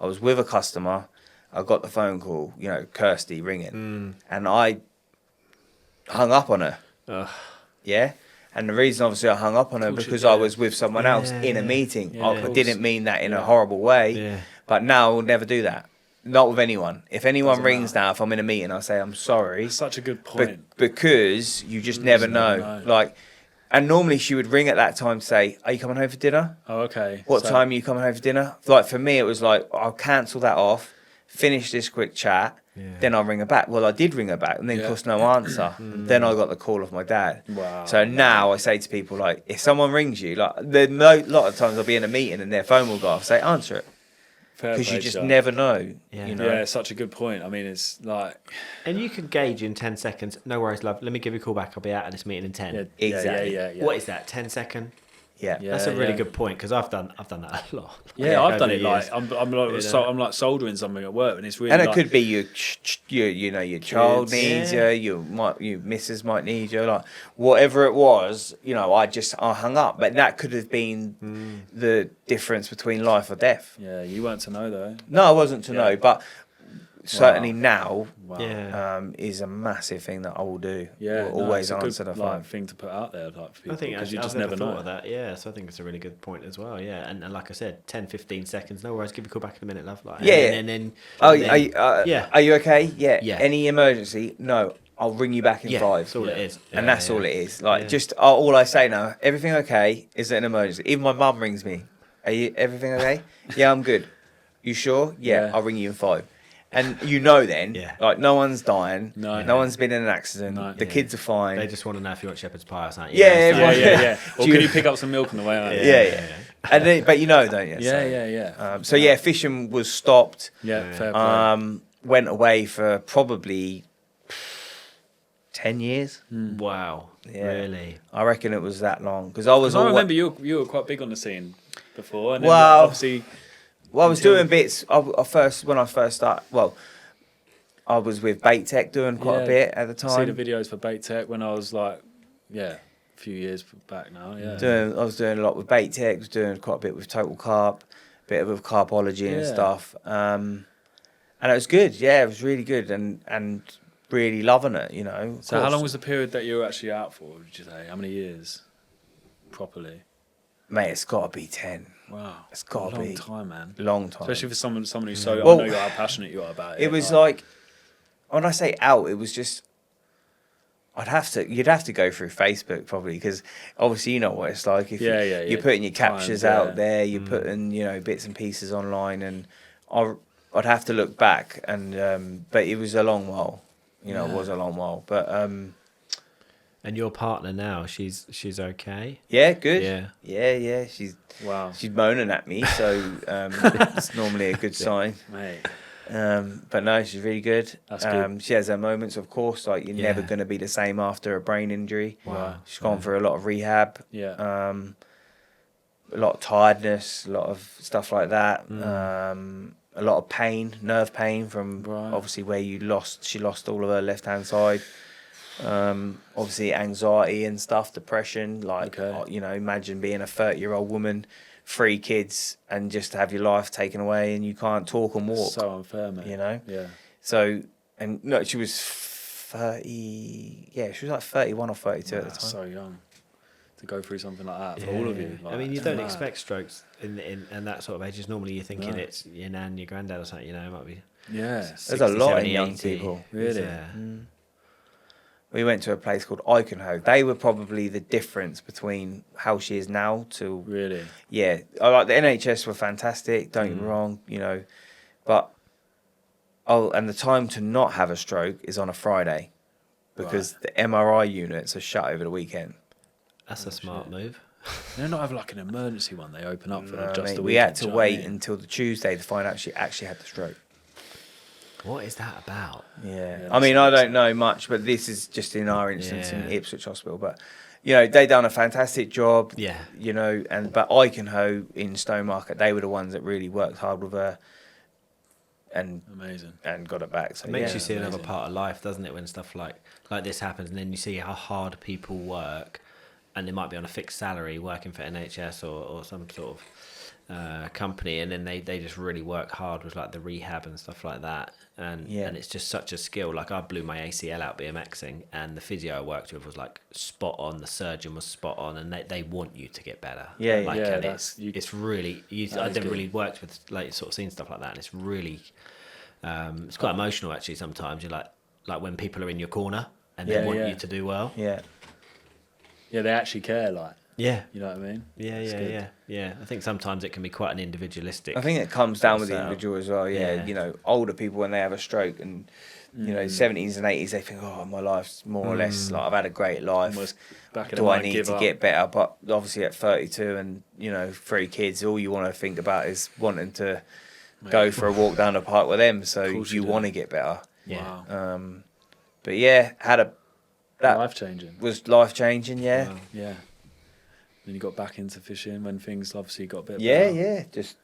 I was with a customer. I got the phone call, Kirsty ringing. And I hung up on her. Yeah. And the reason obviously I hung up on her because I was with someone else in a meeting. I didn't mean that in a horrible way. Yeah. But now I will never do that. Not with anyone. If anyone rings now, if I'm in a meeting, I say I'm sorry. That's such a good point. Because you just never know. Like, and normally she would ring at that time to say, "Are you coming home for dinner?" Oh, okay. What time are you coming home for dinner? Like for me, it was like I'll cancel that off, finish this quick chat, then I'll ring her back. Well, I did ring her back, and then of course no answer. Then I got the call of my dad. Wow. So now I say to people like, if someone rings you, like a lot of times I'll be in a meeting and their phone will go off. Say answer it. Because you just never know. Yeah. Yeah, it's such a good point. I mean, it's like... And you can gauge in 10 seconds. No worries, love. Let me give you a call back. I'll be out of this meeting in 10. Yeah, exactly. Yeah. What is that, 10 second? Yeah. That's a really good point because I've done that a lot. Yeah, I've done it like I'm like soldering something at work, and it's really. And it could be your child needs you, your missus might need you, like whatever it was. I hung up, but that could have been the difference between life or death. Yeah, you weren't to know though. No, I wasn't to know, but certainly now is a massive thing that I will do. Yeah, will always answer the phone. Thing to put out there, like for people, I think because you just I've never know. Thought of that. Yeah, so I think it's a really good point as well. Yeah, and like I said, 10, 15 seconds. No worries. Give you a call back in a minute, love. Like, and then. Are you okay? Yeah. Any emergency? No. I'll ring you back in 5. That's all it is. And that's all it is. Like, just all I say now, everything okay? Is it an emergency? Even my mum rings me. Everything okay? Yeah, I'm good. You sure? Yeah, I'll ring you in 5. And then, like, no one's dying. No one's been in an accident. The kids are fine. They just want to know if you want shepherd's pie or something. Yeah. Or can you pick up some milk on the way out? Yeah. And then, but don't you? Yeah. Fishing was stopped. Yeah, fair play. Went away for probably 10 years. Wow. Yeah. Really? I reckon it was that long. Because I remember you were quite big on the scene before. And obviously... Well, I was doing bits. When I first started. Well, I was with Bait Tech doing quite a bit at the time. I see the videos for Bait Tech when I was like, a few years back now. Yeah, I was doing a lot with Bait Tech. Was doing quite a bit with Total Carp, bit of carpology and stuff. And it was good. Yeah, it was really good, and really loving it. So how long was the period that you were actually out for? Would you say how many years, properly? Mate, it's got to be 10. Wow. It's got to be. Long time, man. Long time. Especially for someone who's so... Well, I know how passionate you are about it. It was like, when I say out, it was just... You'd have to go through Facebook probably, because obviously you know what it's like. If you're putting your captures out there, you're putting, bits and pieces online, and I'd have to look back, and but it was a long while. It was a long while. But and your partner now, she's okay? Yeah, good. Yeah. She's wow. She's moaning at me, so it's normally a good sign. Mate. But no, she's really good. That's good. She has her moments, of course. Like you're never going to be the same after a brain injury. Wow. She's gone through a lot of rehab. Yeah. A lot of tiredness, a lot of stuff like that. A lot of pain, nerve pain from obviously where she lost all of her left hand side. Obviously anxiety and stuff, depression. Like imagine being a 30-year-old woman, 3 kids, and just to have your life taken away and you can't talk and walk. So unfair, mate. Yeah. So, and no, she was 30. Yeah, she was like 31 or 32 at the time. So young to go through something like that for all of you. Like, I mean, you don't expect strokes in that sort of ages. Normally, you're thinking it's your nan, your granddad, or something. It might be. Yeah. 60, there's a lot 70, of young 80. people. Really. Yeah. We went to a place called Iconho. They were probably the difference between how she is now to... Really? Yeah. I like the NHS were fantastic, don't get me wrong, but... Oh, and the time to not have a stroke is on a Friday because the MRI units are shut over the weekend. That's a smart move. They don't have like an emergency one they open up for just the weekend. We had to wait until the Tuesday to find out she actually had the stroke. What is that about? Yeah, I mean, I don't know much, but this is just in our instance in Ipswich Hospital. But they done a fantastic job. Yeah. But Iconho in Stowmarket, they were the ones that really worked hard with her, and amazing, and got it back. So it makes you see another part of life, doesn't it? When stuff like this happens, and then you see how hard people work, and they might be on a fixed salary working for NHS or some sort of company, and then they just really work hard with like the rehab and stuff like that, and it's just such a skill. Like I blew my ACL out BMXing, and the physio I worked with was like spot on, the surgeon was spot on, and they want you to get better. It's really I've never really worked with like sort of seen stuff like that, and it's really it's quite emotional actually. Sometimes you're like when people are in your corner and they want you to do well. They actually care, like. Yeah. You know what I mean? Yeah. I think sometimes it can be quite an individualistic. I think it comes down with the individual as well. Older people when they have a stroke and 70s and 80s, they think, oh, my life's more or less like I've had a great life. Do I need to get better? But obviously at 32 and 3 kids, all you want to think about is wanting to go for a walk down the park with them. So you want to get better. Yeah. Wow. But that life changing. Was life changing. Yeah. Wow. Yeah. Then you got back into fishing when things obviously got a bit better. Yeah. Just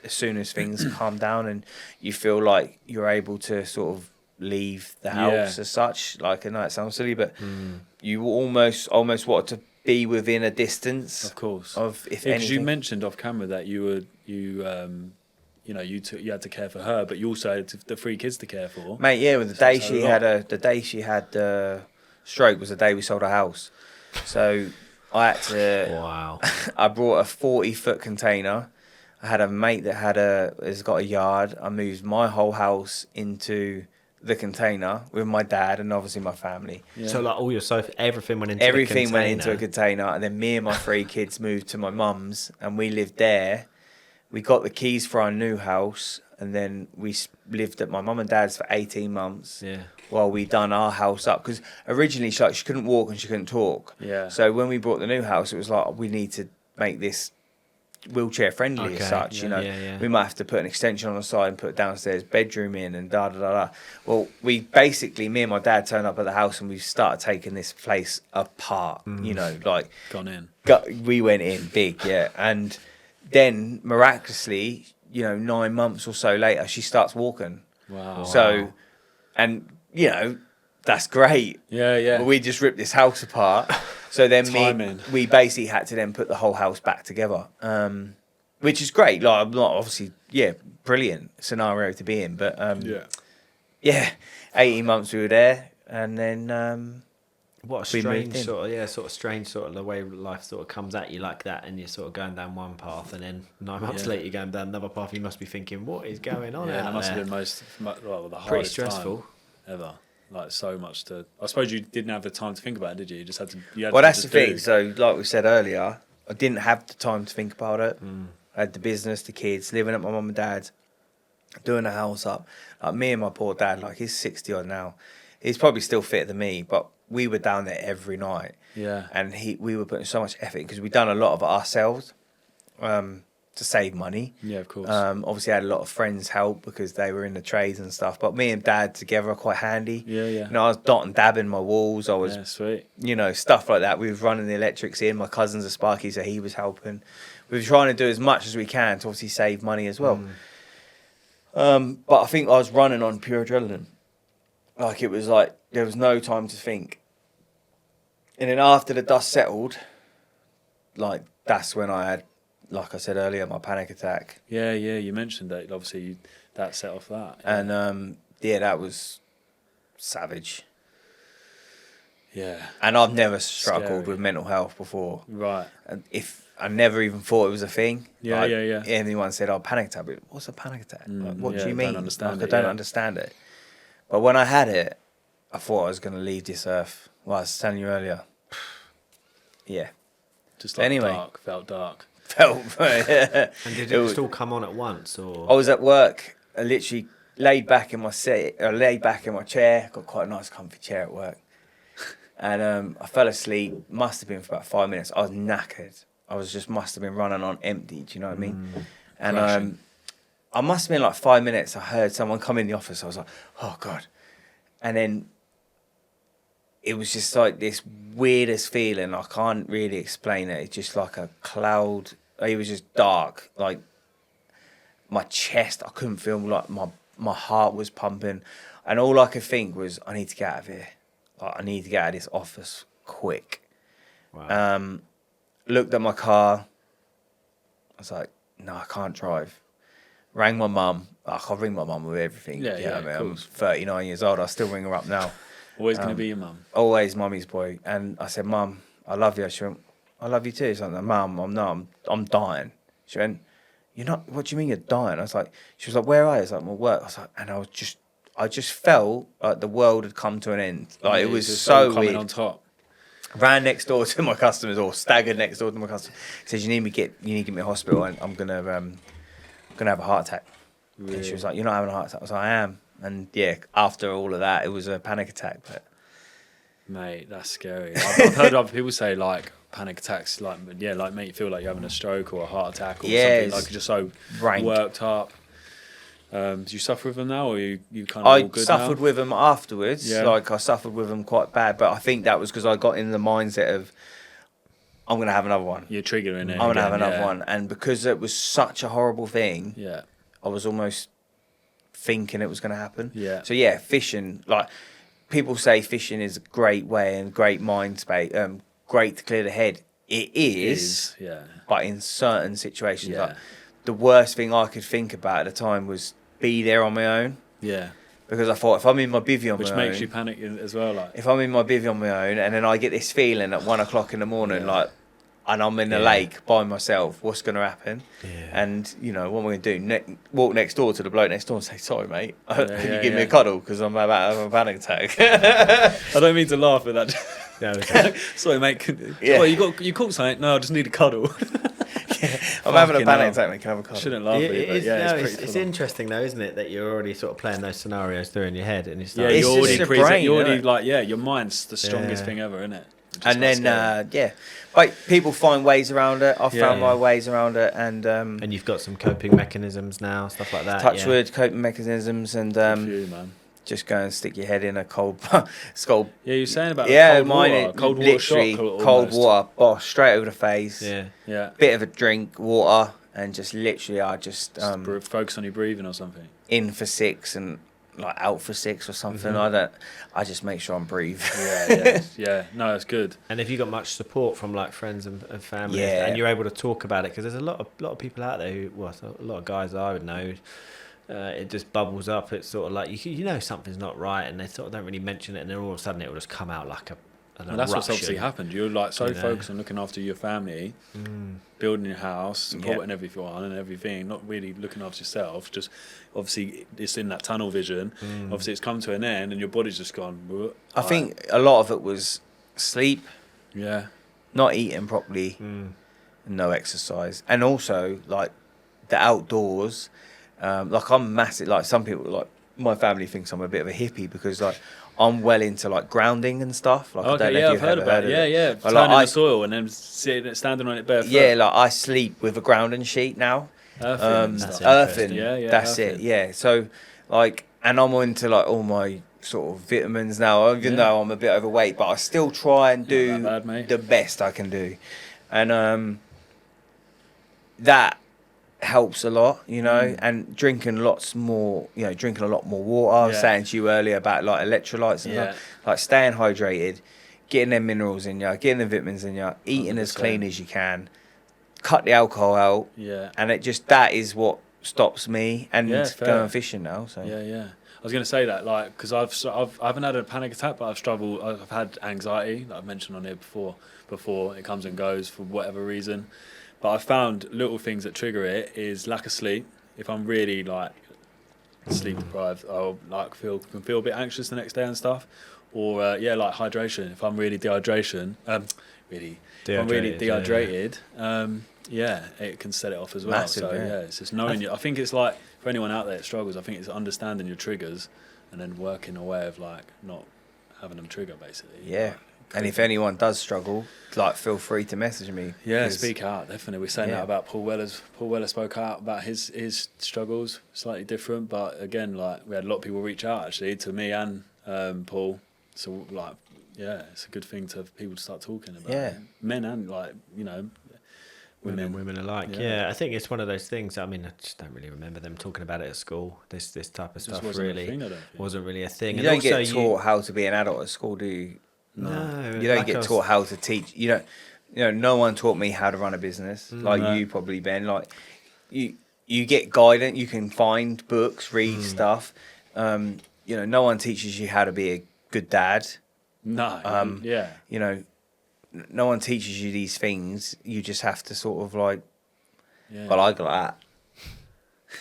as soon as things calm down and you feel like you're able to sort of leave the house as such. Like, I know it sounds silly, but you almost wanted to be within a distance. Of course. Of if anything. Because you mentioned off camera that you had to care for her, but you also had the 3 kids to care for. Mate, the day she had the stroke was the day we sold a house. So I had to. Wow. I brought a 40-foot container. I had a mate that has got a yard. I moved my whole house into the container with my dad and obviously my family. Yeah. So like all your sofa, everything went into a container, and then me and my 3 kids moved to my mum's, and we lived there. We got the keys for our new house, and then we lived at my mum and dad's for 18 months. Yeah. While we done our house up, because originally she couldn't walk and she couldn't talk. Yeah. So when we bought the new house, it was like we need to make this wheelchair friendly as such. We might have to put an extension on the side and put a downstairs bedroom in and da da da da. Well, me and my dad turned up at the house and we started taking this place apart. Gone in. We went in big, and then miraculously, 9 months or so later, she starts walking. Wow. So, and that's great. Yeah. But we just ripped this house apart. So then we basically had to then put the whole house back together, which is great. Like, I'm not obviously, brilliant scenario to be in. But 18 months we were there, and then What a we moved strange in. sort of strange sort of the way life sort of comes at you like that, and you're sort of going down one path, and then 9 months later you're going down another path. You must be thinking, what is going on out that must there? have been the hardest Pretty stressful. time ever. Like so much to. I suppose you didn't have the time to think about it, did you? You just had to. Well, that's the thing. So, like we said earlier, I didn't have the time to think about it. I had the business, the kids, living at my mum and dad's, doing the house up. Like me and my poor dad, like he's 60 odd now. He's probably still fitter than me, but we were down there every night. Yeah. And we were putting so much effort because we'd done a lot of it ourselves to save money. Yeah, of course. Obviously, I had a lot of friends help because they were in the trades and stuff. But me and dad together are quite handy. Yeah. You know, I was dot and dabbing my walls. I was, Sweet. you know, stuff like that. We were running the electrics in. My cousin's a sparky, so he was helping. We were trying to do as much as we can to obviously save money as well. But I think I was running on pure adrenaline. Like, it was like, there was no time to think. And then after the dust settled, like, that's when I had, like I said earlier, my panic attack. Yeah, you mentioned that. Obviously, that set off that. Yeah. And, that was savage. Yeah. And I've never struggled Scary. with mental health before. Right. And I never even thought it was a thing. Yeah. Anyone said, "Oh, panic attack." But what's a panic attack? Like, what do you mean? Don't understand I don't understand it. But when I had it, I thought I was going to leave this earth. Well, I was telling you earlier. Yeah. Just like Anyway. felt dark. Felt. And did it just all come on at once, or? I was at work. I literally laid back in my seat. I laid back in my chair. Got quite a nice, comfy chair at work. And I fell asleep. Must have been for about 5 minutes. I was knackered. Must have been running on empty. Do you know what I mean? And Crashing. I must have been like 5 minutes. I heard someone come in the office. I was like, oh God. And then it was just like this weirdest feeling. I can't really explain it. It's just like a cloud. It was just dark. Like my chest, I couldn't feel, like my heart was pumping. And all I could think was, I need to get out of here. Like, I need to get out of this office quick. Wow. Looked at my car. I was like, no, I can't drive. Rang my mum. I can't ring my mum with everything. Yeah, You know yeah, what I of mean? I'm course. 39 years old. I still ring her up now. Always going to be your mum. Always mummy's boy. And I said, Mum, I love you. She went, I love you too. So I'm like, Mum, I'm dying. She went, you're not, what do you mean you're dying? I was like, she was like, where are you? I was like, I'm at work. I was like, and I just felt like the world had come to an end. Like, it was Just so coming weird. on top. Ran next door to my customers, or staggered next door to my customers. Says, you need to get me to hospital, and I'm gonna have a heart attack. Really? And she was like, you're not having a heart attack. I was like, I am. And yeah, after all of that, it was a panic attack. But Mate, that's scary. I've heard other people say like panic attacks, like make you feel like you're having a stroke or a heart attack or something. Like just so rank. worked up. Do you suffer with them now, or you kind of all I good suffered now? with them afterwards. Yeah. Like, I suffered with them quite bad, but I think that was because I got in the mindset of, I'm going to have another one. You're triggering it. I'm going to have again, another one. And because it was such a horrible thing, Yeah. I was almost thinking it was going to happen. Yeah. So yeah, fishing, like, people say fishing is a great way and great mind space, great to clear the head. It is, Yeah. but in certain situations, Yeah. like, the worst thing I could think about at the time was be there on my own. Yeah. Because I thought, if I'm in my bivvy on Which my makes own, you panic as well, like. if I'm in my bivvy on my own, and then I get this feeling at 1 o'clock in the morning, Yeah. like, and I'm in the Yeah. lake by myself, what's going to happen? Yeah. And, you know, what am I going to do? Walk next door to the bloke next door and say, sorry, mate, can you yeah, give me yeah. a cuddle? Because I'm about to have a panic attack. I don't mean to laugh at that. No, okay. Sorry, mate. Yeah. Well, you caught something? No, I just need a cuddle. I'm having a Fucking panic hell. attack, mate, can I have a cuddle? Shouldn't laugh at it, but yeah, it's full on. interesting though, isn't it, that you're already sort of playing those scenarios through in your head, and it's Yeah, like, It's you're just already your brain, you're already isn't it? like, your mind's the strongest Yeah. thing ever, isn't it? And then, yeah, like, people find ways around it. I've found Yeah. my ways around it, and and you've got some coping mechanisms now, stuff like that. touch yeah. wood, coping mechanisms, and you, man. just go and stick your head in a cold skull. Yeah, you're saying about Yeah, cold mine water, is cold water literally shock, cold almost. water, bosh, straight over the face. Yeah. Yeah. Bit of a drink, water, and just literally, I just Focus on your breathing or something. in for 6 and like out for 6 or something. I just make sure I'm breathing. Yeah. No, it's good. And have you got much support from like friends and family, Yeah. and you're able to talk about it? Because there's a lot of people out there who, well, a lot of guys I would know, it just bubbles up. It's sort of like you know something's not right, and they sort of don't really mention it, and then all of a sudden it will just come out like And that's what's obviously eruption. happened. You're like so You know. focused on looking after your family, building your house, supporting everyone and everything, not really looking after yourself. Just obviously it's in that tunnel vision. Obviously it's come to an end and your body's just gone. I think a lot of it was sleep, Yeah. not eating properly, no exercise, and also like the outdoors. Like I'm massive. Like some people, like my family thinks I'm a bit of a hippie because like I'm well into like grounding and stuff. Like I don't know Okay, yeah, if I've you've heard ever about it. Yeah, yeah. But, Turning like, the soil and then standing on it barefoot. yeah, like I sleep with a grounding sheet now. Earthing and stuff. Earthing. Yeah, yeah. That's earthing. it. Yeah. So like, and I'm into like all my sort of vitamins now. Even though I'm a bit overweight, but I still try and do that bad, mate. the best I can do, and that helps a lot, you know. And drinking lots more, you know, drinking a lot more water. I was saying to you earlier about like electrolytes and stuff. Like staying hydrated, getting them minerals in you, getting the vitamins in you, eating as 100%. clean as you can, cut the alcohol out. Yeah. And it just, that is what stops me and fair. going fishing now. So Yeah, yeah. I was going to say that, like, because I haven't had a panic attack, but I've struggled. I've had anxiety, that I've mentioned on here before. It comes and goes for whatever reason. But I've found little things that trigger it is lack of sleep. If I'm really like sleep deprived, I'll like can feel a bit anxious the next day and stuff. Or like hydration. If I'm really if I'm really dehydrated, it can set it off as well. Massive, so yeah. it's just knowing. I think it's like for anyone out there that struggles, I think it's understanding your triggers and then working a way of like not having them trigger basically. yeah. And if anyone does struggle, like feel free to message me. Yeah, speak out, definitely. We're saying Yeah. that about Paul Weller's. Paul Weller spoke out about his struggles, slightly different, but again, like we had a lot of people reach out actually to me and Paul. So like, yeah, it's a good thing to have people to start talking about. Yeah. It. Men and like, you know, Women alike. Yeah. I think it's one of those things. I mean, I just don't really remember them talking about it at school. This type of stuff wasn't a really thing, I don't think. wasn't really a thing. You And don't also get taught how to be an adult at school, do you? No, You don't like get us- taught how to teach. You know, no one taught me how to run a business like No. you probably, Ben. Like you get guidance. You can find books, read stuff. You know, no one teaches you how to be a good dad. no, yeah. You know, no one teaches you these things. You just have to sort of like. Yeah. Well, I got that.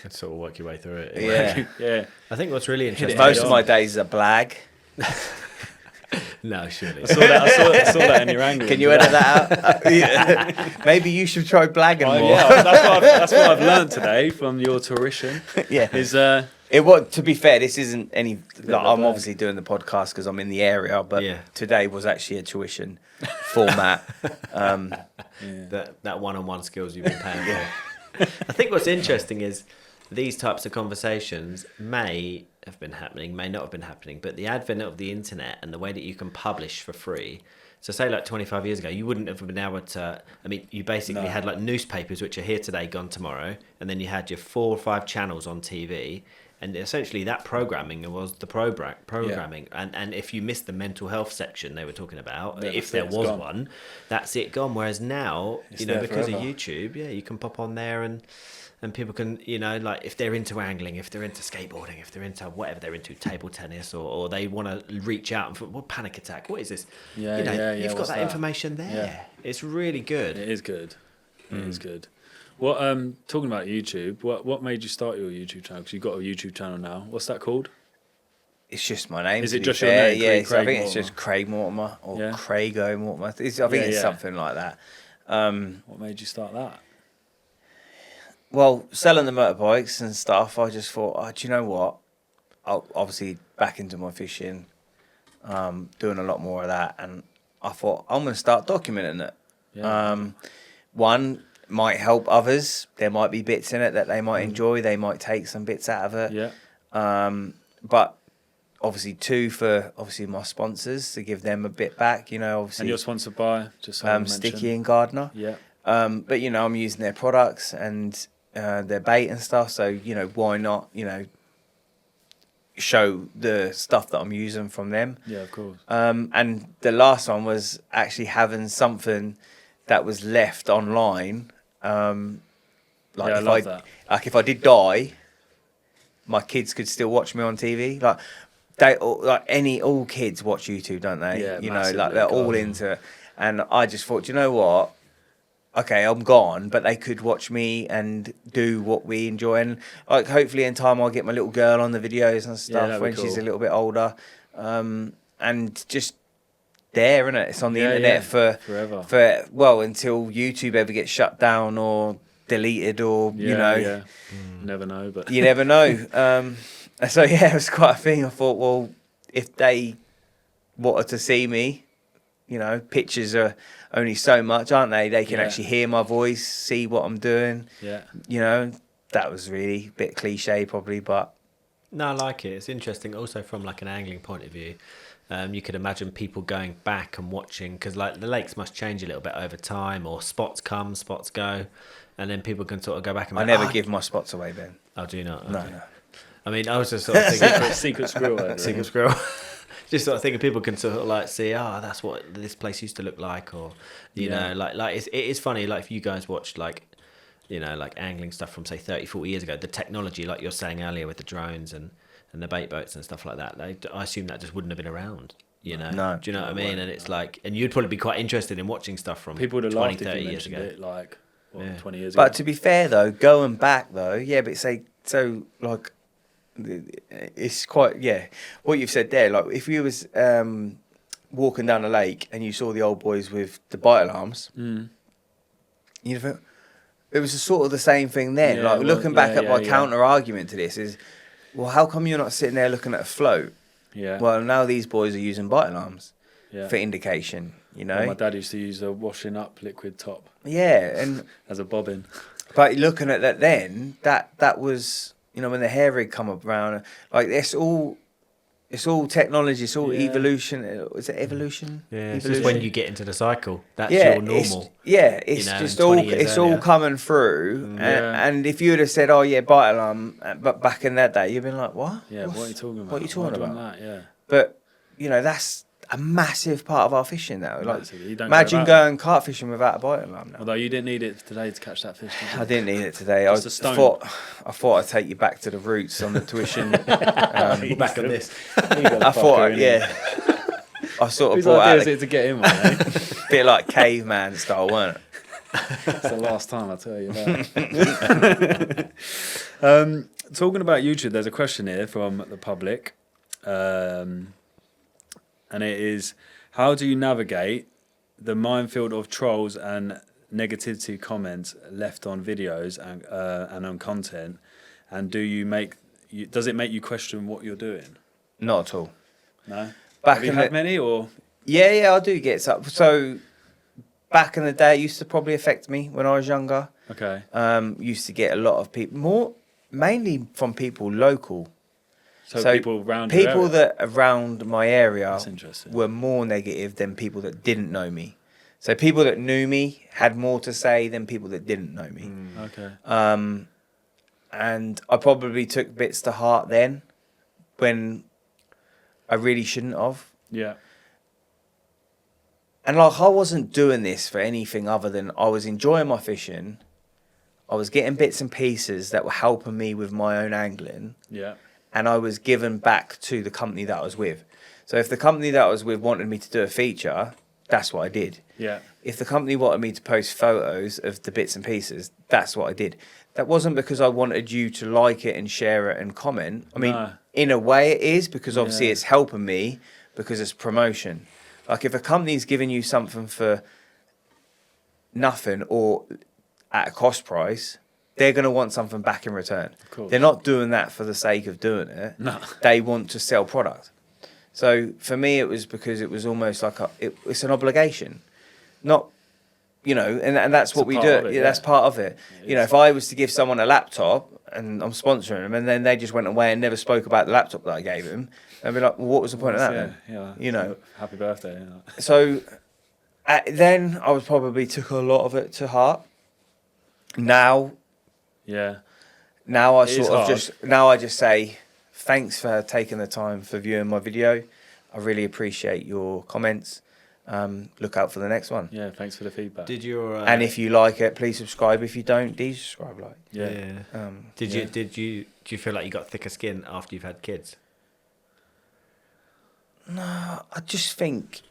and sort of work your way through it. Yeah. Yeah. I think what's really interesting. Most of my days are blag. No, surely. I saw that in your angle. Can you edit that out? Yeah. Maybe you should try blagging more. Yeah, that's what I've learned today from your tuition. Yeah. Is To be fair, this isn't any. Like, of a I'm blag. obviously doing the podcast because I'm in the area, but Yeah. today was actually a tuition format. that one-on-one skills you've been paying for. I think what's interesting is these types of conversations may have been happening, may not have been happening, but the advent of the internet and the way that you can publish for free. So say like 25 years ago, you wouldn't have been able to, I mean, you basically had like newspapers, which are here today, gone tomorrow. And then you had your 4 or 5 channels on TV. And essentially that programming was the programming. And if you missed the mental health section they were talking about, if there was one, that's it gone. Whereas now, It's you know, there because forever. of YouTube, you can pop on there and people can, you know, like if they're into angling, if they're into skateboarding, if they're into whatever they're into, table tennis, or they want to reach out and what panic attack, what is this? Yeah, you know, yeah, you've got what's that that? information there. Yeah. It's really good. It is good. It is good. What talking about YouTube? What made you start your YouTube channel? Because you've got a YouTube channel now. What's that called? It's just my name. Is to it be just your fair. name, Yeah, Craig so I think it's Mortimer? just Craig Mortimer or Yeah. Craigo Mortimer. I think it's yeah. something like that. What made you start that? Well, selling the motorbikes and stuff, I just thought, do you know what? I'll obviously back into my fishing, doing a lot more of that, and I thought I'm going to start documenting it. Yeah. One might help others. There might be bits in it that they might enjoy. They might take some bits out of it. Yeah. But obviously, 2 for obviously my sponsors to give them a bit back. You know, obviously, And you're sponsored by just so you Sticky mentioned. and Gardner. Yeah. But you know, I'm using their products and their bait and stuff. So you know, why not? You know, show the stuff that I'm using from them. Yeah, of course. And the last one was actually having something that was left online. Like Yeah, I if love that. Like if I did die, my kids could still watch me on TV. Like they all kids watch YouTube, don't they? Yeah, you know, massively, like they're all God. into it. And I just thought, you know what? Okay, I'm gone, but they could watch me and do what we enjoy. And like, hopefully, in time, I'll get my little girl on the videos and stuff that'd be when she's cool. a little bit older, and just there, innit? It's on the internet forever. for well, until YouTube ever gets shut down or deleted, or you know, You never know, but you never know. So yeah, it was quite a thing. I thought, well, if they wanted to see me, you know, pictures are only so much, aren't they? They can actually hear my voice, see what I'm doing. Yeah. You know, that was really a bit cliche probably, but No, I like it. It's interesting. Also, from like an angling point of view, you could imagine people going back and watching, because like the lakes must change a little bit over time, or spots come, spots go, and then people can sort of go back and. I never give my spots away, Ben. Oh, do you not? No, Okay. no. I mean, I was just sort of thinking, secret squirrel. secret squirrel. Just sort of thinking people can sort of like see, that's what this place used to look like, or you know, like it is funny. Like if you guys watched like, you know, like angling stuff from say 30, 40 years ago, the technology, like you're saying earlier with the drones and the bait boats and stuff like that, I assume that just wouldn't have been around. You know, No. do you know what I mean? And it's like, and you'd probably be quite interested in watching stuff from People would have 20, laughed if 30 you years mentioned ago. it, like 20 years But ago. to be fair though, going back though, yeah, but say so like it's quite what you've said there. Like if you was walking down the lake and you saw the old boys with the bite alarms, you know, it was sort of the same thing then. Yeah, like well, looking back at my yeah. counter argument to this is, well, how come you're not sitting there looking at a float? Yeah. Well, now these boys are using bite alarms Yeah. for indication. You know. Well, my dad used to use a washing up liquid top Yeah, and as a bobbin. but looking at that then, that was, you know, when the hair rig come around, like it's all technology, it's all evolution. Is it evolution? Yeah, it's Evolution. just when you get into the cycle, that's yeah, your normal. It's you know, just 20 all years it's all earlier. coming through. And if you would have said, "Oh yeah, bite alarm," but back in that day, you'd been like, "What? Yeah, what are you talking about? What are you talking Why do about?" that? Yeah. But you know, that's a massive part of our fishing now. Like, Massively. You don't imagine go about going carp fishing without a bite alarm now. Although you didn't need it today to catch that fish, did you? I didn't need it today. Just a stone. I thought I'd take you back to the roots on the tuition. We're back on this. I thought, I sort of Whose brought idea out is it to get in, man? a bit like caveman style, weren't it? It's the last time I tell you that. Talking about YouTube, there's a question here from the public, and it is: how do you navigate the minefield of trolls and negativity comments left on videos and on content? And does it make you question what you're doing? Not at all. No. Back Have you in had the- many or? Yeah, I do get some. So back in the day, it used to probably affect me when I was younger. Okay. Used to get a lot of people, mainly from people local. So people around your people area? that around my area That's interesting. were more negative than people that didn't know me. So people that knew me had more to say than people that didn't know me. Okay. And I probably took bits to heart then when I really shouldn't have. Yeah. And like, I wasn't doing this for anything other than I was enjoying my fishing. I was getting bits and pieces that were helping me with my own angling. Yeah. And I was giving back to the company that I was with. So if the company that I was with wanted me to do a feature, that's what I did. Yeah. If the company wanted me to post photos of the bits and pieces, that's what I did. That wasn't because I wanted you to like it and share it and comment. I mean, No. in a way it is, because obviously Yeah. it's helping me because it's promotion. Like if a company's giving you something for nothing or at a cost price, they're going to want something back in return. Of course. They're not doing that for the sake of doing it. No. They want to sell product. So for me, it was because it was almost like it's an obligation, not, you know, and that's what a we part do. of it, Yeah, that's yeah. part of it. It You know, is. if I was to give someone a laptop and I'm sponsoring them, and then they just went away and never spoke about the laptop that I gave them, they'd be like, well, what was the point of that then? Yeah. You know. Happy birthday. Yeah. So then I was probably took a lot of it to heart. Now Yeah. I It is sort of hard. I just say thanks for taking the time for viewing my video. I really appreciate your comments. Look out for the next one. Yeah. Thanks for the feedback. Did your And if you like it, please subscribe. If you don't, desubscribe. Like, Yeah. do you feel like you got thicker skin after you've had kids? just think,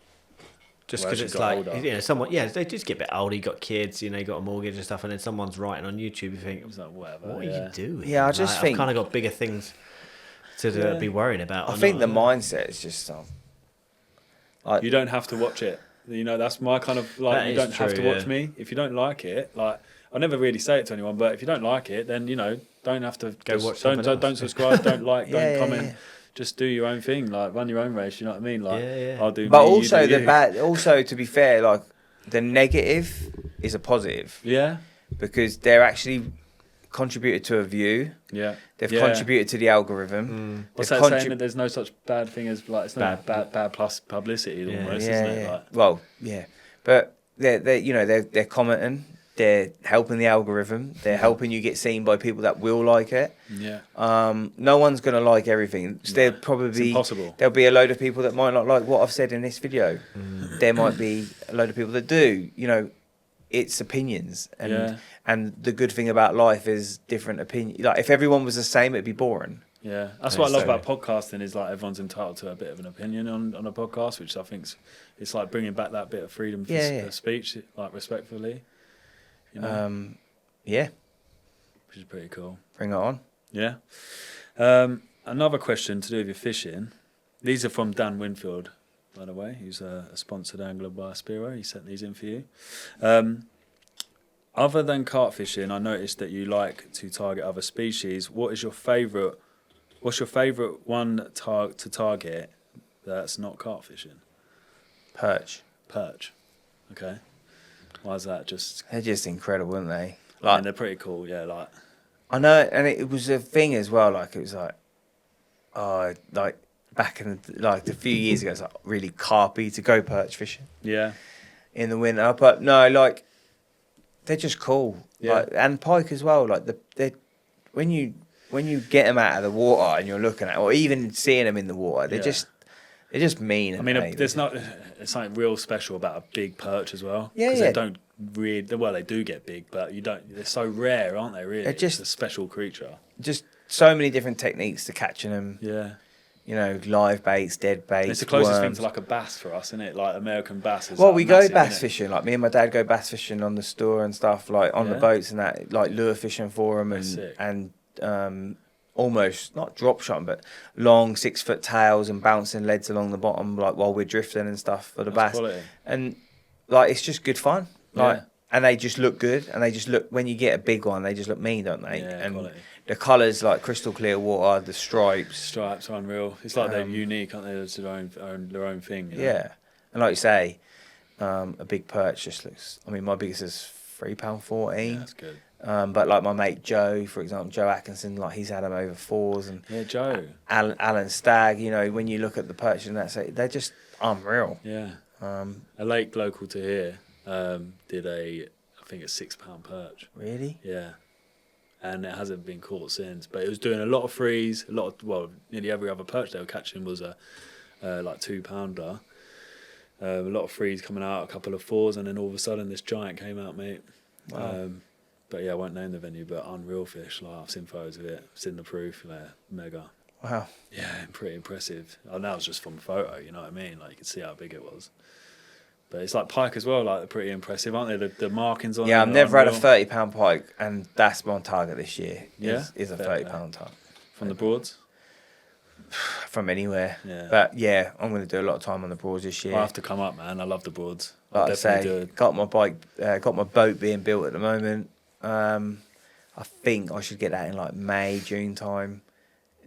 Just Well, because as it's you got like, older. you know, someone, yeah, they just get a bit older, you got kids, you know, you got a mortgage and stuff, and then someone's writing on YouTube, you think, It's like whatever. what are you doing? Yeah, I just think- I've kind of got bigger things to be worrying about. I think the mindset is just like, You don't have to watch it. You know, that's my kind of like. That You is don't have to true, watch yeah. me if you don't like it. Like I never really say it to anyone, but if you don't like it, then you know, don't have to Go watch Don't something don't subscribe. Don't like. Yeah, don't yeah, comment. yeah. Just do your own thing. Like run your own race. You know what I mean? Like Yeah. I'll do. but me, also you do the you. bad. Also, to be fair, like the negative is a positive Yeah. because they're actually contributed to a view. Yeah. They've Yeah. contributed to the algorithm. What's They've that saying that there's no such bad thing as like it's not bad plus publicity Yeah. almost, Yeah, isn't it? yeah. Like, Well, yeah, but they're commenting. They're helping the algorithm. They're helping you get seen by people that will like it. yeah. No one's gonna like everything. So there'll probably It's impossible. there'll be a load of people that might not like what I've said in this video. There might be a load of people that do. You know, it's opinions, and Yeah. and the good thing about life is different opinion. Like if everyone was the same, it'd be boring. Yeah, that's what I love So- about podcasting is like everyone's entitled to a bit of an opinion on a podcast, which I think's it's like bringing back that bit of freedom for Yeah. speech, like respectfully. You know, Yeah, which is pretty cool. bring it on. Yeah. Another question to do with your fishing. These are from Dan Winfield, by the way. He's a sponsored angler by Spiro. He sent these in for you. Other than carp fishing, I noticed that you like to target other species. What's your favourite one to target that's not carp fishing? Perch. Perch. Okay. Why is that? Just They're just incredible, aren't they? I Like mean, they're pretty cool. Yeah, like I know, and it was a thing as well. Like it was like back in like a few years ago, it's like really carpy to go perch fishing yeah, in the winter. But no, like they're just cool. Yeah. Like, and pike as well. Like they when you get them out of the water and you're looking at, or even seeing them in the water, they're just mean. I mean, aren't they? there's something real special about a big perch as well. Yeah, 'Cause yeah. They don't really. Well, they do get big, but you don't. They're so rare, aren't they? Really, They're just- it's a special creature. just so many different techniques to catching them. Yeah, You know, live baits, dead baits. it's the closest thing worms. to like a bass for us, isn't it? Like American bass. Is Well, like we go massive, bass innit? fishing. Like me and my dad go bass fishing on the store and stuff, like on the Yeah. boats and that, like lure fishing for them, That's sick. and almost not drop shot, but long 6-foot tails and bouncing leads along the bottom, like while we're drifting and stuff for the That's bass. quality. And like it's just good fun. Like, Yeah. and they just look good, and they just look when you get a big one, they just look mean, don't they? Yeah, and quality. the colours like crystal clear water, the stripes. Stripes are unreal. It's like they're unique, aren't they? It's their own thing. You know? Yeah, and like you say, a big perch just looks. I mean, my biggest is £3.14. Yeah, that's good. But like my mate Joe, for example, Joe Atkinson, like he's had them over 4s, and Yeah, Joe. Alan Stagg. You know, when you look at the perch and that's they're just unreal. Yeah. Um, A lake local to here did I think it's £6 perch. really? Yeah. And it hasn't been caught since. But it was doing a lot of frees, nearly every other perch they were catching was a like £2. A lot of frees coming out, a couple of 4s, and then all of a sudden this giant came out, mate. Wow. But yeah, I won't name the venue, but unreal fish. Like I've seen photos of it, I've seen the proof, they're mega. Wow. Yeah, pretty impressive. Oh, that was just from a photo, you know what I mean? Like you could see how big it was. But it's like pike as well, like they're pretty impressive, aren't they? The markings on Yeah, them I've are never had a unreal. £30 pike, and that's my target this year. Yeah? is a Fair £30 target From the Broads? from anywhere. Yeah. But yeah, I'm going to do a lot of time on the Broads this year. I'll have to come up, man. I love the Broads. I'll Like I definitely say, got my bike, got my boat being built at the moment. I think I should get that in like May, June time.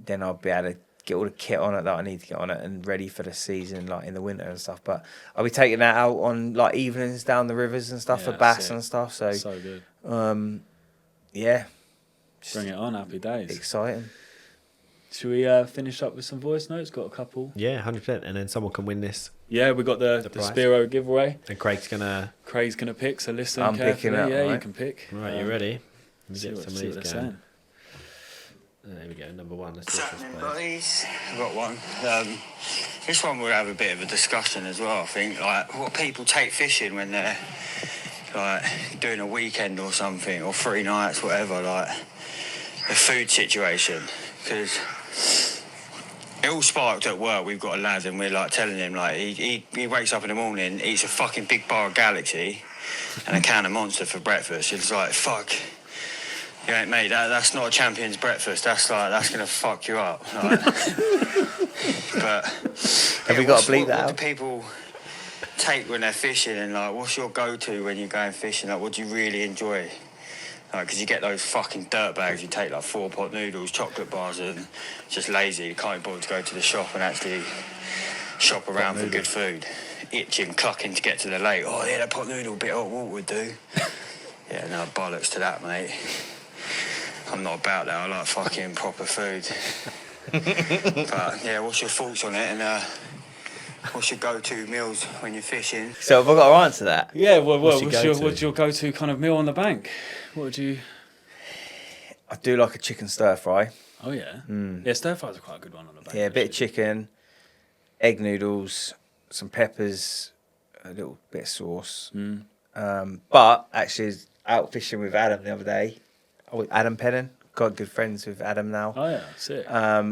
Then I'll be able to get all the kit on it that I need to get on it and ready for the season, like in the winter and stuff. But I'll be taking that out on like evenings down the rivers and stuff for Yeah, bass sick. and stuff. So, so good. Yeah, Bring it on, happy days. exciting. Should we finish up with some voice notes? Got a couple. Yeah, 100%. And then someone can win this. Yeah, we got the prize. Spiro giveaway. And Craig's going to... Craig's gonna pick, so listen I'm carefully. picking up, Yeah, you right? can pick. Right, you ready? Let me See get what, some of see what these they're going. saying. There we go, number one. Let's see What's if happening, this plays. boys? I've got one. This one will have a bit of a discussion as well, I think. Like, what people take fishing when they're, like, doing a weekend or something, or 3 nights, whatever, like, the food situation. Because it all sparked at work. We've got a lad and we're like telling him, like, he wakes up in the morning, eats a fucking big bar of Galaxy and a can of Monster for breakfast. It's like, fuck. Yeah, mate, that's not a champion's breakfast. That's going to fuck you up. Like, but Have we got to bleep that what out? do people take when they're fishing, and like, what's your go-to when you're going fishing? Like, what do you really enjoy? Like, because you get those fucking dirt bags, you take like 4 pot noodles, chocolate bars, and just lazy. You can't be bothered to go to the shop and actually shop around for good food. Itching, clucking to get to the lake. Oh, yeah, that pot noodle, bit of hot water would do. Yeah, no, bollocks to that, mate. I'm not about that. I like fucking proper food. But yeah, what's your thoughts on it? And what's your go-to meals when you're fishing? So have I got to answer that? Yeah, well, What's your what's your go-to kind of meal on the bank? What would you... I do like a chicken stir fry. Oh, yeah? Yeah, stir fries are quite a good one on the bank. Yeah, a bit of actually. chicken, egg noodles, some peppers, a little bit of sauce. But actually, out fishing with Adam the other day. Adam Pennon, got good friends with Adam now. Oh, yeah, sick.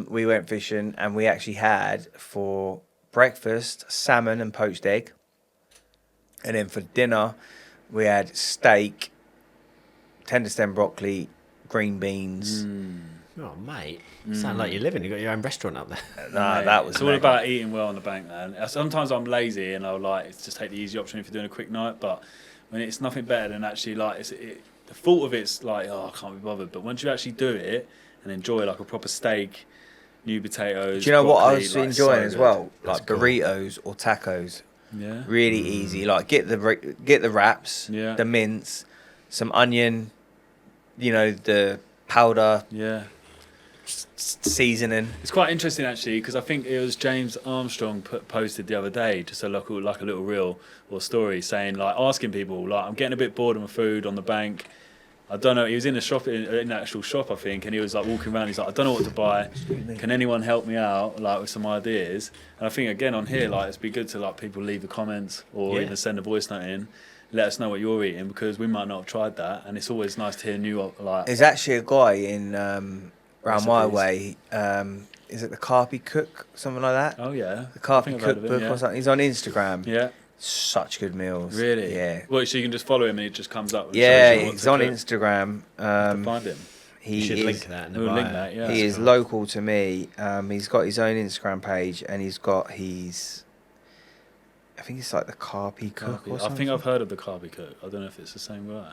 We went fishing and we actually had for breakfast salmon and poached egg. And then for dinner, we had steak, tender stem broccoli, green beans. Oh, mate. You sound like you're living. You've got your own restaurant up there. Nah, Mate, that was it's all mega. about eating well on the bank, man. Sometimes I'm lazy and I'll like just take the easy option if you're doing a quick night, but when it's nothing better than actually like the thought of it's like, oh, I can't be bothered. But once you actually do it and enjoy like a proper steak, new potatoes. Do you know what I broccoli, was like, enjoying so as good. well? That's Like cool. burritos or tacos. Yeah. Really easy. Like get the wraps, Yeah. the mince, some onion, the powder, Yeah. seasoning. It's quite interesting actually because I think it was James Armstrong posted the other day just a little reel or story saying like asking people like, I'm getting a bit bored of my food on the bank. I don't know. He was in a shop in the actual shop I think, and he was like walking around. He's like, I don't know what to buy. Can anyone help me out like with some ideas? And I think again on here like it'd be good to like people leave the comments or Yeah. even send a voice note in. Let us know what you're eating because we might not have tried that, and it's always nice to hear new like. There's actually a guy in around my Recipes. way. Is it the CARP Cook, something like that? Oh yeah, The I CARP think I've heard of him, Cookbook yeah. or something. He's on Instagram. Yeah. Such good meals. Really? Yeah. Well, so you can just follow him and it just comes up. And Yeah, shows you what he's to on cook. Instagram. To find him. He You should is, link that in the We'll bio. link that, yeah. he That's is cool. local to me. He's got his own Instagram page and he's got his. I think it's like the CARP Cook or I something. think I've heard of the Carby Cook. I don't know if it's the same guy.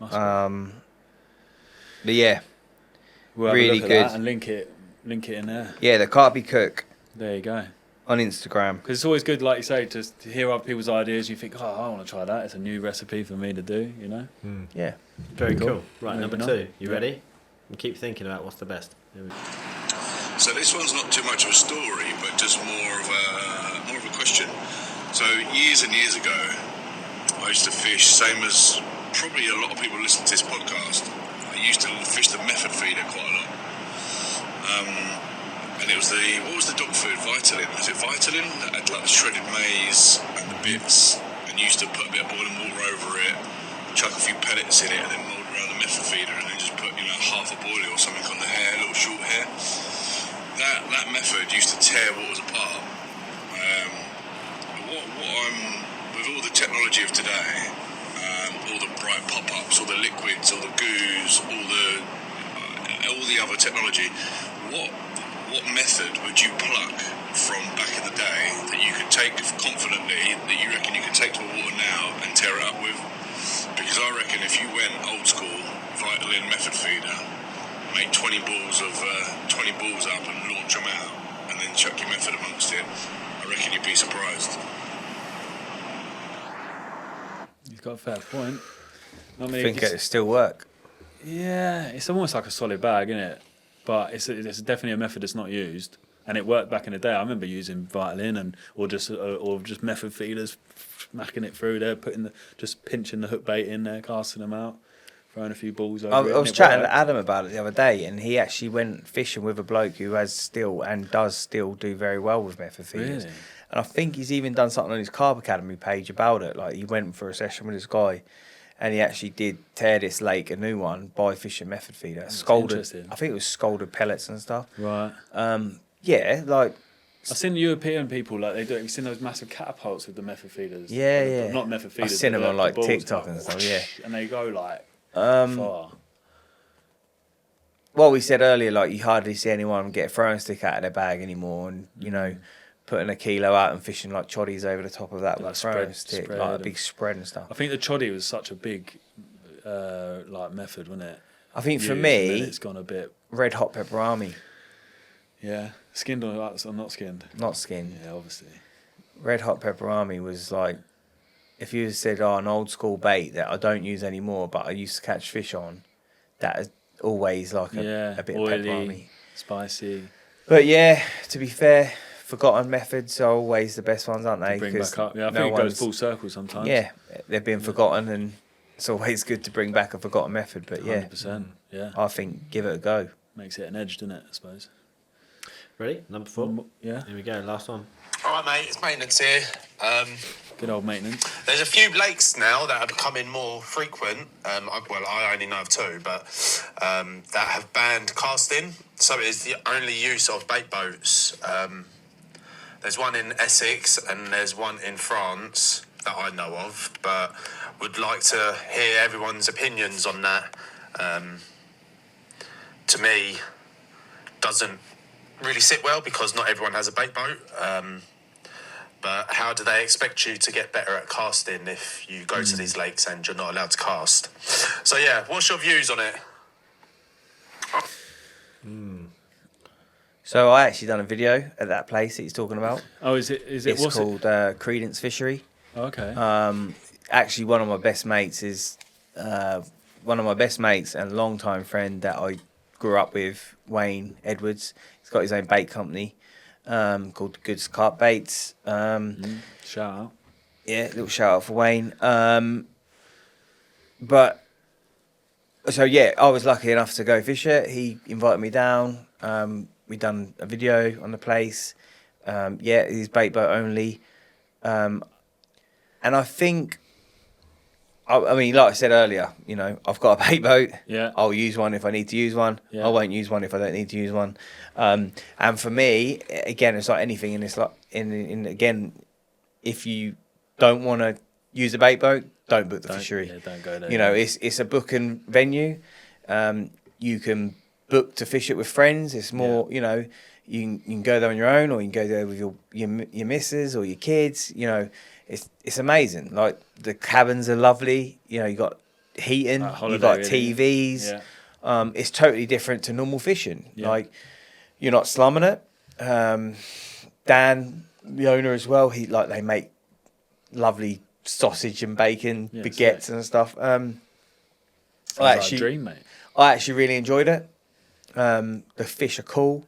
Must be. But yeah, We'll have a really look at good. that and link it in there. yeah, the CARP Cook There you go. on Instagram. Because it's always good, like you say, to hear other people's ideas. You think, oh, I want to try that. It's a new recipe for me to do, you know? Yeah. Very Cool. cool. Right, Moving number on. 2. You Yeah. ready? And keep thinking about what's the best. Here we go. So this one's not too much of a story, but just more of a question. So years and years ago, I used to fish, same as probably a lot of people listening to this podcast. I used to fish the method feeder quite a lot. And it was what was the dog food? Vitalin. Was it Vitalin? That had like the shredded maize and the bits, and you used to put a bit of boiling water over it, chuck a few pellets in it, and then mould around the method feeder, and then just put half a boilie or something on the hair, little short hair. That method used to tear waters apart. What I'm with all the technology of today, all the bright pop-ups, all the liquids, all the goos, all the other technology, what method would you pluck from back in the day that you could take confidently, that you reckon you could take to a water now and tear it up with? Because I reckon if you went old school, Vitalin method feeder, make 20 balls up and launch them out, and then chuck your method amongst it, I reckon you'd be surprised. He's got a fair point. I I mean, think it'll still work. yeah, it's almost like a solid bag, isn't it? But it's definitely a method that's not used, and it worked back in the day. I remember using Vitalin or just method feeders, smacking it through there, just pinching the hook bait in there, casting them out, throwing a few balls over. I it, and was it chatting worked. to Adam about it the other day, and he actually went fishing with a bloke who has still and does still do very well with method feeders. Really? And I think he's even done something on his Carp Academy page about it. Like he went for a session with this guy, and he actually did tear this lake a new one by fishing method feeder. Scalded, interesting. I think it was scalded pellets and stuff. Right. Yeah, like I've seen European people like they do it. You've seen those massive catapults with the method feeders. Yeah, Or yeah. Not method feeders. I've seen but them on the like balls, TikTok and stuff. Yeah. And they go like Um, far. Well, we said earlier, like you hardly see anyone get a throwing stick out of their bag anymore, and you know, putting a kilo out and fishing like choddies over the top of that with a throwing stick, like a big spread and stuff. I think the choddy was such a big like method, wasn't it? I think for Used, me, and then it's gone a bit. red hot pepperami, Yeah, skinned or not skinned. not skinned. Yeah, obviously. Red hot pepperami was like, if you said, "Oh, an old school bait that I don't use anymore, but I used to catch fish on," that is always like a bit oily, of pepperami. spicy. But yeah, to be fair, forgotten methods are always the best ones, aren't they? Bring 'Cause back up. Yeah, I no think it goes one's- full circle sometimes. Yeah, they've been forgotten, and it's always good to bring back a forgotten method. But yeah, 100%. Yeah, I think give it a go. makes it an edge, doesn't it? I suppose. Ready? Number 4. Yeah, Here we go. Last one. All right, mate, it's maintenance here. good old maintenance. There's a few lakes now that are becoming more frequent. I only know of 2, but that have banned casting. So it is the only use of bait boats. There's one in Essex and there's one in France that I know of, but would like to hear everyone's opinions on that. To me, doesn't really sit well because not everyone has a bait boat. But how do they expect you to get better at casting if you go to these lakes and you're not allowed to cast? So yeah, what's your views on it? So I actually done a video at that place that he's talking about. Oh, is it? It's What's called Credence Fishery. it? Okay. Actually, one of my best mates is one of my best mates and longtime friend that I grew up with, Wayne Edwards. He's got his own bait company called Goods CARP Baits. Shout out. Yeah, little shout out for Wayne. But so yeah, I was lucky enough to go fish it. He invited me down. We done a video on the place. Yeah, he's bait boat only. And I think, I mean, like I said earlier, you know, I've got a bait boat. Yeah. I'll use one if I need to use one. Yeah. I won't use one if I don't need to use one. And for me, again, it's like anything, and it's like again, if you don't want to use a bait boat, don't book the fishery. Yeah, don't go there. You know, it's a booking venue. You can book to fish it with friends. It's more, you know, you can go there on your own, or you can go there with your missus or your kids. You know, it's amazing. Like the cabins are lovely. You know, you got heating, you got TVs. Yeah. It's totally different to normal fishing. Yeah. Like you're not slumming it. Dan, the owner as well, they make lovely sausage and bacon, Yeah, baguettes sick. and stuff. Sounds like a dream, mate. I actually really enjoyed it. The fish are cool.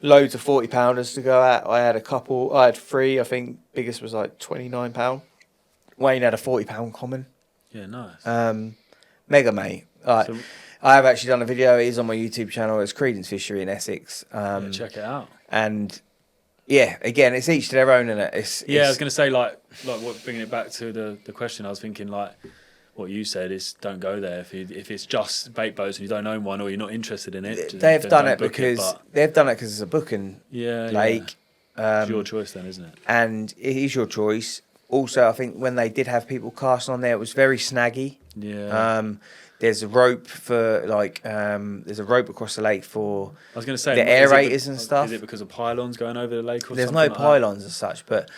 Loads of 40-pounders to go at. I had a couple. I had 3. I think biggest was like £29. Wayne had a 40-pound common. Yeah, nice. Mega mate. So- I have actually done a video. It is on my YouTube channel. It's Credence Fishery in Essex. Yeah, check it out. And yeah, again, it's each to their own, innit? I was going to say, like what, bringing it back to the question, I was thinking, like, what you said is don't go there if it's just bait boats and you don't own one or you're not interested in it. They've done it don't book because but it's a booking lake. It's your choice then, isn't it? And it is your choice. Also, I think when they did have people casting on there, it was very snaggy. Yeah. There's a rope for there's a rope across the lake for I was going to say the aerators and stuff. Is it because of pylons going over the lake or There's something? no pylons as such, but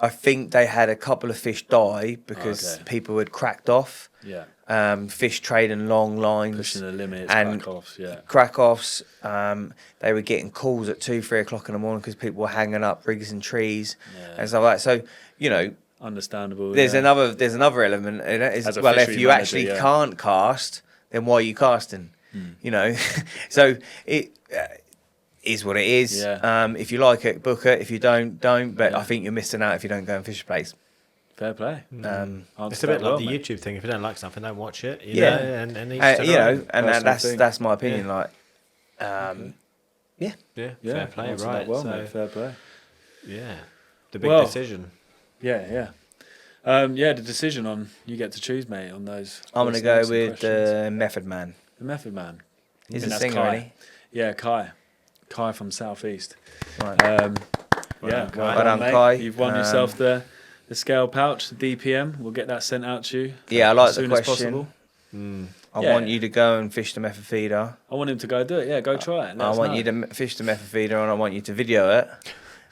I think they had a couple of fish die because Okay. people had cracked off. Yeah. Fish trading long lines, Pushing the limits, and crack-offs, yeah. crack-offs. They were getting calls at 2-3 o'clock in the morning because people were hanging up rigs and trees and stuff like that. So you know, understandable. there's yeah. another element in it. As a Well, if fishery you manager, actually yeah. can't cast, then why are you casting? You know, so it is what it is. Yeah. If you like it, book it. If you don't. But Yeah. I think you're missing out if you don't go and fish a place. Fair play. It's a bit like the YouTube thing. If you don't like something, don't watch it. You Yeah. know, and each You to their know, own. and Personal that's thing. that's my opinion. Like, yeah. Yeah, Yeah, fair play, answered right? that well, so, mate. Fair play. yeah, the big Well, decision. Yeah. The decision on you get to choose, mate. On those. I'm gonna go voice notes and with questions. the Method Man. The Method Man. He's And a that's singer, Kai. isn't he? Yeah, Kai. Kai from Southeast. Right. Yeah, Well well done, mate. Kai. You've won yourself the scale pouch, the DPM. We'll get that sent out to you. Yeah, I like as the soon as question. possible. I Yeah. want you to go and fish the method feeder. I want him to go do it. Yeah, go try it. I want you to fish the method feeder, and I want you to video it,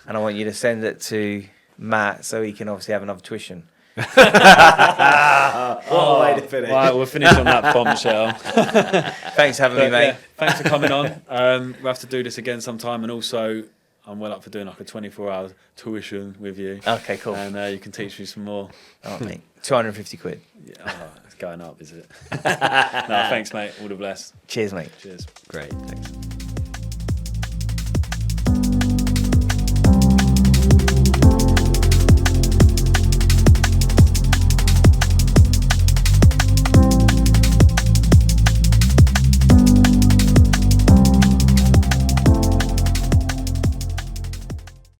and I want you to send it to Matt so he can obviously have another tuition. What a way to finish. Right, we'll finish on that bombshell. Thanks for having me, But, mate. yeah, thanks for coming on. We'll have to do this again sometime, and also I'm well up for doing like a 24-hour tuition with you. Okay, cool. And you can teach me some more. Oh, mate. 250 quid. Yeah, it's going up, is it? No, thanks, mate. All the best. Cheers, mate. Cheers. Great, thanks.